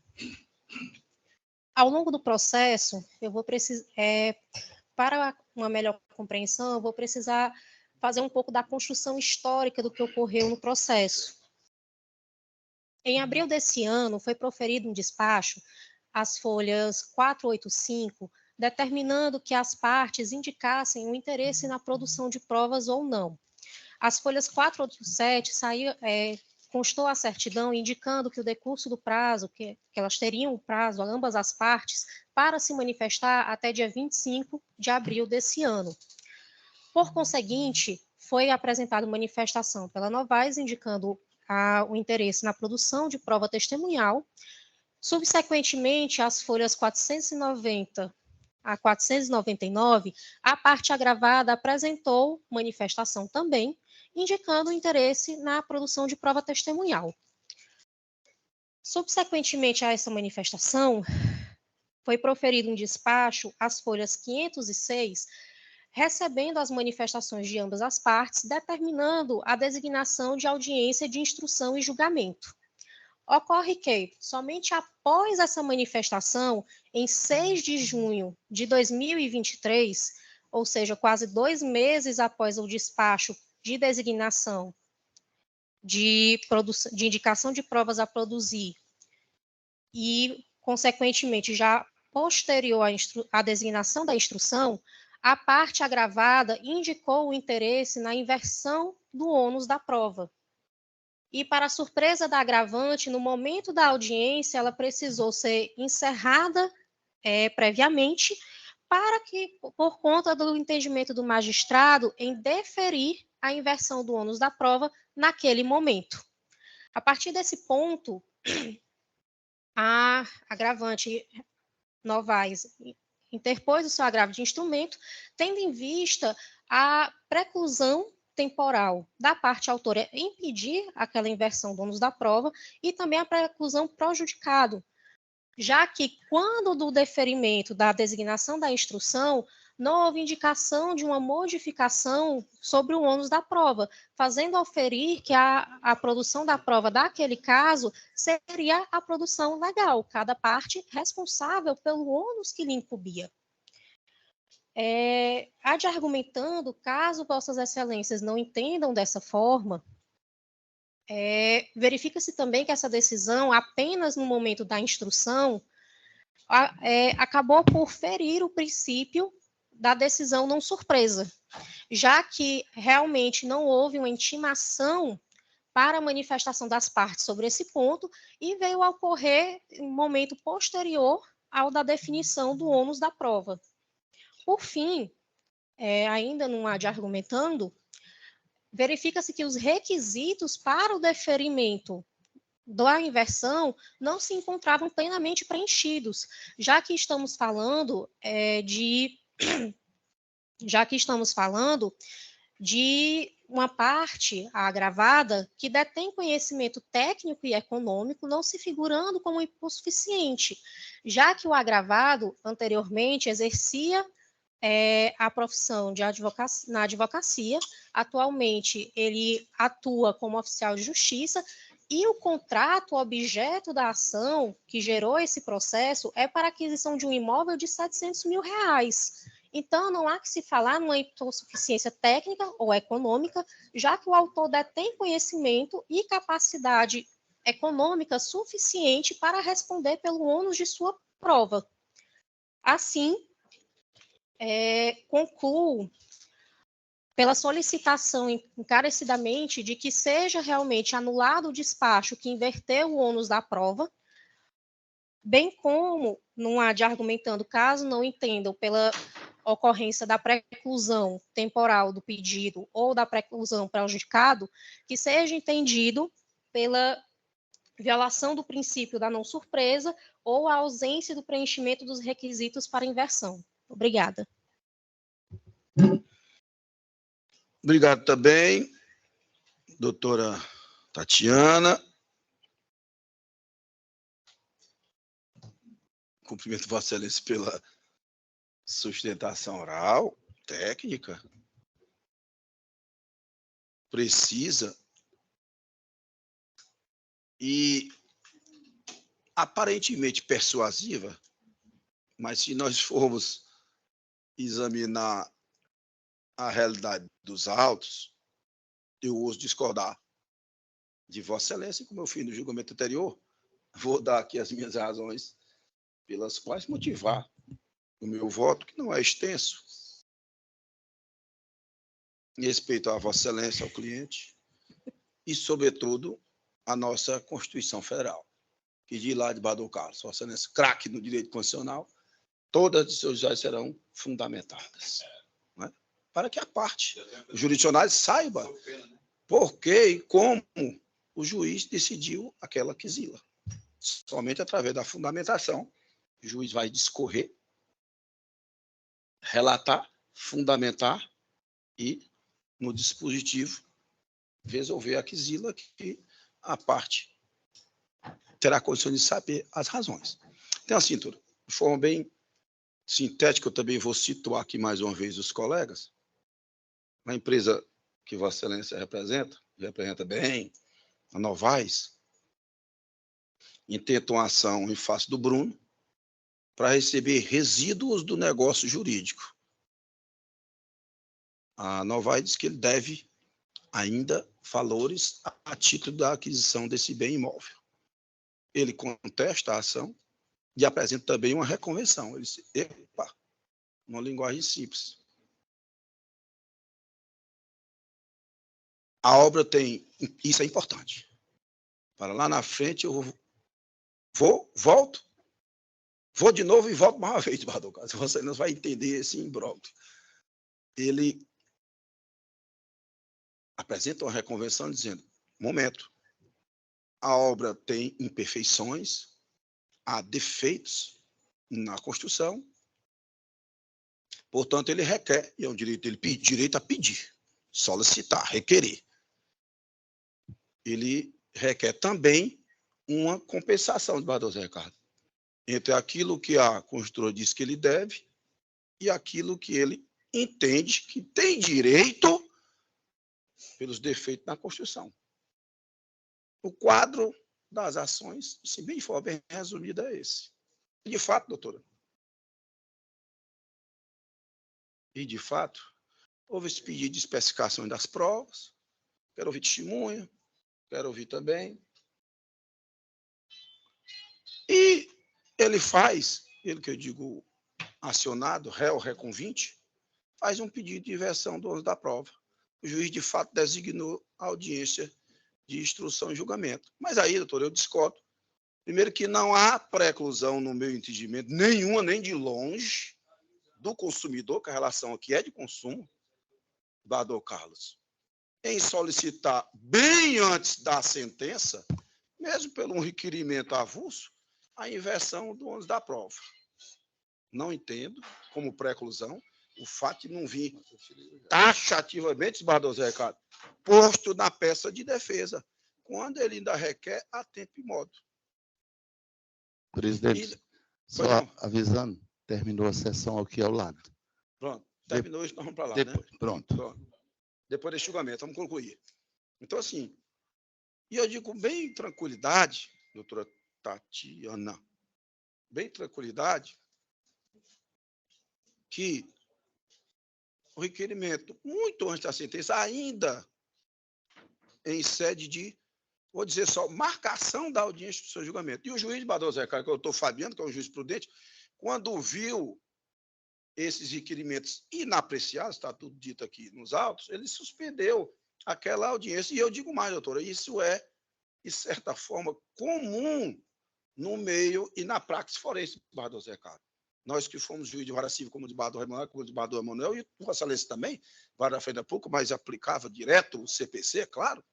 Ao longo do processo, eu vou precisar, para uma melhor compreensão, eu vou precisar fazer um pouco da construção histórica do que ocorreu no processo. Em abril desse ano, foi proferido um despacho, as folhas 485, determinando que as partes indicassem o interesse na produção de provas ou não. As folhas 487 constou a certidão indicando que o decurso do prazo, que elas teriam o prazo, ambas as partes, para se manifestar até dia 25 de abril desse ano. Por conseguinte, foi apresentada manifestação pela Novaes indicando o interesse na produção de prova testemunhal. Subsequentemente, as folhas 490 a 499, a parte agravada apresentou manifestação também, indicando interesse na produção de prova testemunhal. Subsequentemente a essa manifestação, foi proferido um despacho às folhas 506, recebendo as manifestações de ambas as partes, determinando a designação de audiência de instrução e julgamento. Ocorre que, somente após essa manifestação, em 6 de junho de 2023, ou seja, quase 2 meses após o despacho de designação de indicação de provas a produzir e, consequentemente, já posterior à designação da instrução, a parte agravada indicou o interesse na inversão do ônus da prova. E, para a surpresa da agravante, no momento da audiência, ela precisou ser encerrada previamente, para que, por conta do entendimento do magistrado, em deferir a inversão do ônus da prova naquele momento. A partir desse ponto, a agravante Novaes interpôs o seu agravo de instrumento, tendo em vista a preclusão temporal da parte autora impedir aquela inversão do ônus da prova e também a preclusão prejudicado, já que quando do deferimento da designação da instrução, não houve indicação de uma modificação sobre o ônus da prova, fazendo auferir que a produção da prova daquele caso seria a produção legal, cada parte responsável pelo ônus que lhe incumbia. Há de argumentando, caso vossas excelências não entendam dessa forma, verifica-se também que essa decisão, apenas no momento da instrução, acabou por ferir o princípio da decisão não surpresa, já que realmente não houve uma intimação para a manifestação das partes sobre esse ponto e veio a ocorrer em um momento posterior ao da definição do ônus da prova. Por fim, ainda não há de argumentando, verifica-se que os requisitos para o deferimento da inversão não se encontravam plenamente preenchidos, já que estamos falando de uma parte agravada que detém conhecimento técnico e econômico, não se figurando como hipossuficiente, já que o agravado anteriormente exercia a profissão na advocacia, atualmente ele atua como oficial de justiça, e o contrato objeto da ação que gerou esse processo é para aquisição de um imóvel de R$700 mil. Então, não há que se falar numa hipossuficiência técnica ou econômica, já que o autor detém conhecimento e capacidade econômica suficiente para responder pelo ônus de sua prova. Assim, concluo pela solicitação encarecidamente de que seja realmente anulado o despacho que inverteu o ônus da prova, bem como, não há de argumentando, caso não entendam pela ocorrência da preclusão temporal do pedido ou da preclusão prejudicado, que seja entendido pela violação do princípio da não surpresa ou a ausência do preenchimento dos requisitos para inversão. Obrigada. Obrigado também, doutora Tatiana. Cumprimento Vossa Excelência pela sustentação oral, técnica, precisa e aparentemente persuasiva, mas se nós formos examinar a realidade dos autos, eu ouso discordar de Vossa Excelência, como eu fiz no julgamento anterior. Vou dar aqui as minhas razões pelas quais motivar o meu voto, que não é extenso. em respeito à Vossa Excelência, ao cliente, e, sobretudo, a nossa Constituição Federal, que diz lá de Bador Carlos, Vossa Excelência, craque no direito constitucional, todas as decisões serão fundamentadas. Não é? Para que a parte jurisdicional saiba por que e como o juiz decidiu aquela quesila. Somente através da fundamentação, o juiz vai discorrer, relatar, fundamentar e, no dispositivo, resolver a quesila que a parte terá condições de saber as razões. Então, assim, de forma bem sintética, eu também vou situar aqui mais uma vez os colegas. A empresa que Vossa Excelência representa bem, a Novais, intenta uma ação em face do Bruno para receber resíduos do negócio jurídico. A Novais diz que ele deve ainda valores a título da aquisição desse bem imóvel. Ele contesta a ação e apresenta também uma reconvenção. Ele diz, epa, uma linguagem simples. A obra tem, isso é importante. Para lá na frente eu volto de novo e volto mais uma vez, Bador. Você não vai entender esse imbróglio. Ele apresenta uma reconvenção dizendo, momento, a obra tem imperfeições, há defeitos na construção, portanto, ele requer, e é um direito dele, direito a pedir, solicitar, requerer. Ele requer também uma compensação de Bador Zé Ricardo, entre aquilo que a construtora diz que ele deve e aquilo que ele entende que tem direito pelos defeitos na construção. O quadro das ações, se bem for bem resumido, é esse. E, de fato, doutora, houve esse pedido de especificação das provas, quero ouvir testemunha, quero ouvir também. E ele faz, ele que eu digo acionado, réu reconvinte, faz um pedido de inversão do ônus da prova. O juiz, de fato, designou a audiência de instrução e julgamento. Mas aí, doutor, eu discordo. Primeiro que não há preclusão, no meu entendimento, nenhuma, nem de longe, do consumidor, que a relação aqui é de consumo, Bador Carlos, em solicitar bem antes da sentença, mesmo pelo um requerimento avulso, a inversão do ônus da prova. Não entendo, como preclusão, o fato de não vir taxativamente, Bador Zé Ricardo, posto na peça de defesa, quando ele ainda requer a tempo e modo. Presidente, só avisando, terminou a sessão aqui ao lado. Pronto, terminou isso, nós vamos para lá, depois, né? Pronto. Depois desse julgamento, vamos concluir. Então, assim, e eu digo bem tranquilidade, doutora Tatiana, bem tranquilidade, que o requerimento, muito antes da sentença, ainda em sede de, vou dizer só, marcação da audiência do seu julgamento. E o juiz Bador Zé Ricardo, que é o doutor Fabiano, que é um juiz prudente, quando viu esses requerimentos inapreciados, está tudo dito aqui nos autos, ele suspendeu aquela audiência. E eu digo mais, doutora, isso é, de certa forma, comum no meio e na praxis forense, Bador Zé Ricardo. Nós que fomos juiz de vara civil, como de Bador Emanuel, como de Bador Emanuel, e Vossa Excelência também, vara da Feira Pública, mas aplicava direto o CPC, é claro,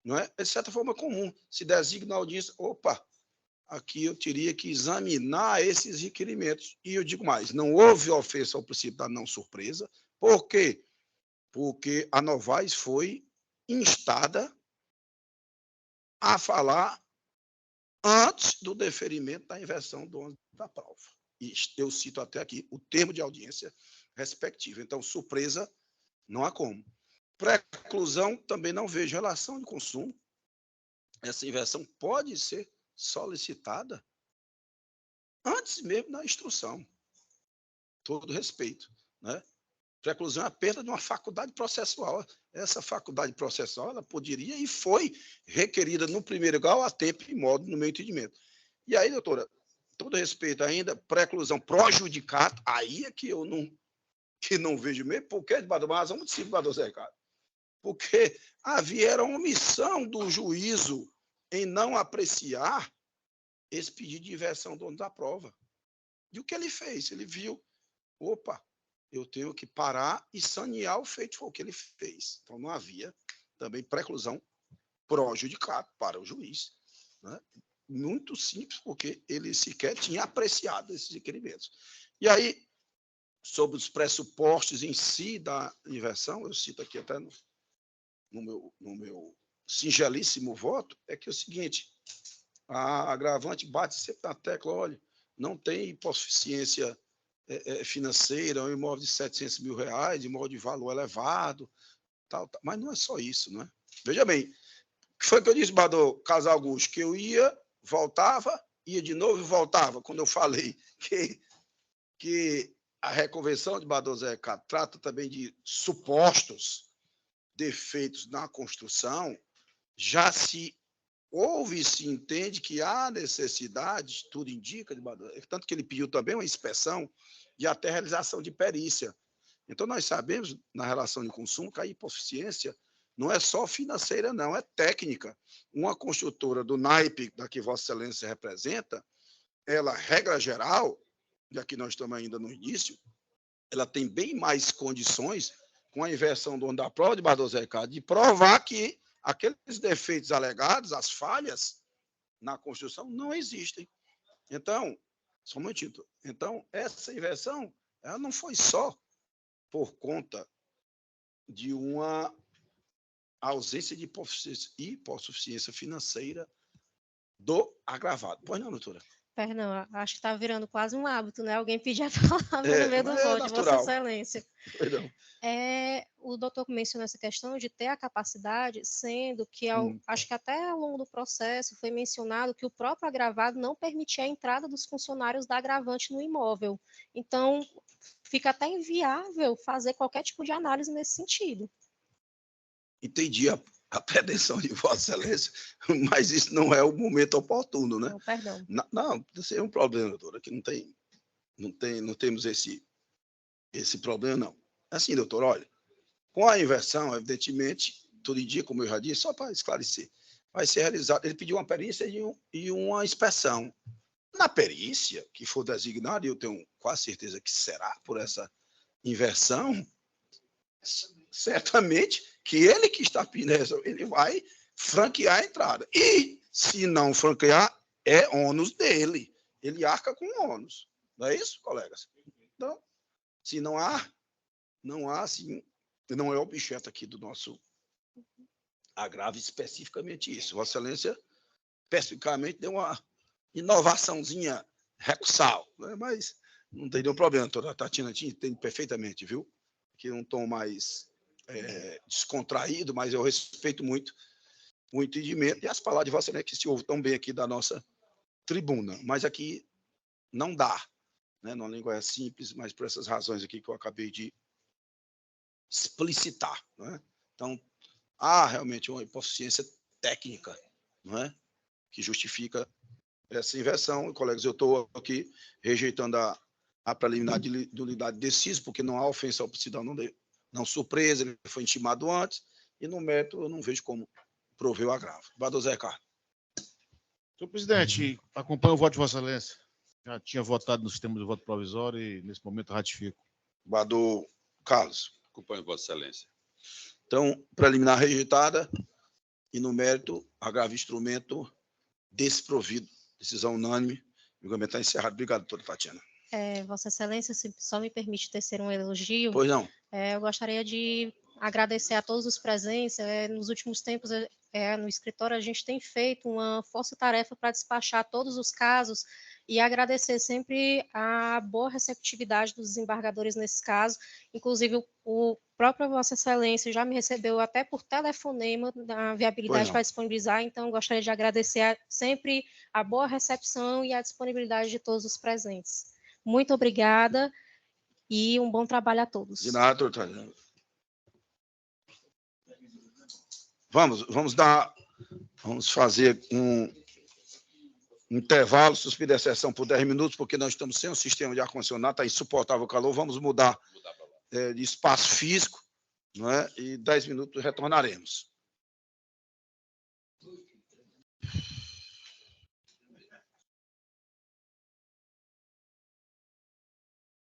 não é? De certa forma comum. Se designa a audiência, opa, aqui eu teria que examinar esses requerimentos. E eu digo mais, não houve ofensa ao princípio da não surpresa. Por quê? Porque a Novais foi instada a falar antes do deferimento da inversão do ônus da prova. E eu cito até aqui o termo de audiência respectivo. Então, surpresa, não há como. Preclusão, também não vejo relação de consumo. Essa inversão pode ser solicitada antes mesmo da instrução. Todo respeito, né? Preclusão é a perda de uma faculdade processual. Essa faculdade processual, ela poderia e foi requerida no primeiro grau a tempo e modo, no meu entendimento. E aí, doutora, todo respeito ainda, preclusão pró-judicato, aí é que eu não que não vejo mesmo, porque, desembargador, uma razão muito simples, desembargador Zé Ricardo, porque havia uma omissão do juízo em não apreciar esse pedido de inversão do ônus da prova. E o que ele fez? Ele viu, opa, eu tenho que parar e sanear o feito, foi o que ele fez. Então, não havia também preclusão pró-judicado para o juiz. Né? Muito simples, porque ele sequer tinha apreciado esses requerimentos. E aí, sobre os pressupostos em si da inversão, eu cito aqui até no meu singelíssimo voto, é que é o seguinte, a agravante bate sempre na tecla, olha, não tem hipossuficiência financeira, um imóvel de R$700 mil, imóvel de valor elevado, tal, mas não é só isso, não é? Veja bem, o que foi que eu disse, desembargador Carlos Augusto? Que eu ia, voltava, ia de novo e voltava, quando eu falei que a reconvenção de desembargador Zé Ricardo trata também de supostos defeitos na construção, já se ouve e se entende que há necessidade, tudo indica, tanto que ele pediu também uma inspeção e até realização de perícia. Então, nós sabemos, na relação de consumo, que a hipossuficiência não é só financeira, não, é técnica. Uma construtora do naipe da que Vossa Excelência representa, ela, regra geral, e aqui nós estamos ainda no início, ela tem bem mais condições, com a inversão do ônus da prova de desembargador Zé Ricardo, de provar que aqueles defeitos alegados, as falhas na construção, não existem. Então, só um momentinho. Então, essa inversão, ela não foi só por conta de uma ausência de hipossuficiência financeira do agravado. Pois não, doutora? Perdão, acho que está virando quase um hábito, né? Alguém pedir a palavra no meio do voto, Vossa Excelência. Perdão. O doutor mencionou essa questão de ter a capacidade, sendo que, acho que até ao longo do processo foi mencionado que o próprio agravado não permitia a entrada dos funcionários da agravante no imóvel. Então, fica até inviável fazer qualquer tipo de análise nesse sentido. Entendi a pretensão de Vossa Excelência, mas isso não é o momento oportuno, né? Não, perdão. Não, isso é um problema, doutora, que não temos esse problema, não. Assim, doutor, olha, com a inversão, evidentemente, todo dia, como eu já disse, só para esclarecer, vai ser realizado, ele pediu uma perícia e uma inspeção. Na perícia, que for designada, e eu tenho quase certeza que será por essa inversão, certamente que ele que está pedindo, ele vai franquear a entrada. E, se não franquear, é ônus dele. Ele arca com ônus. Não é isso, colegas? Então, se não há, sim, não é objeto aqui do nosso agravo especificamente isso. Vossa Excelência, especificamente, deu uma inovaçãozinha recursal, né? Mas não tem nenhum problema, doutora Tatiana entende perfeitamente, viu? Que é um tom mais descontraído, mas eu respeito muito o entendimento e as palavras de Vossa Excelência que se ouvem tão bem aqui da nossa tribuna. Mas aqui não dá, né? Numa linguagem simples, mas por essas razões aqui que eu acabei de explicitar, né? Então, há realmente uma hipossuficiência técnica, não é? Que justifica essa inversão. E, colegas, eu estou aqui rejeitando a preliminar de unidade decisa, porque não há ofensa ao cidadão, não surpresa, ele foi intimado antes, e no mérito eu não vejo como prover o agravo. Desembargador Zé Ricardo. Senhor presidente, acompanho o voto de Vossa Excelência. Já tinha votado no sistema de voto provisório e, nesse momento, ratifico. Desembargador Carlos. Acompanho Vossa Excelência. Então, preliminar rejeitada e, no mérito, agravo instrumento desprovido. Decisão unânime. O julgamento está encerrado. Obrigado, doutora Tatiana. Vossa Excelência, se só me permite tecer um elogio. Pois não. Eu gostaria de agradecer a todos os presentes. Nos últimos tempos, no escritório, a gente tem feito uma força-tarefa para despachar todos os casos e agradecer sempre a boa receptividade dos desembargadores nesse caso. Inclusive, o próprio Vossa Excelência já me recebeu até por telefonema a viabilidade para disponibilizar, então gostaria de agradecer sempre a boa recepção e a disponibilidade de todos os presentes. Muito obrigada e um bom trabalho a todos. De nada, doutor. Vamos fazer um intervalo, suspender a sessão por 10 minutos, porque nós estamos sem um sistema de ar-condicionado, está insuportável o calor, vamos mudar de espaço físico, não é? E 10 minutos retornaremos.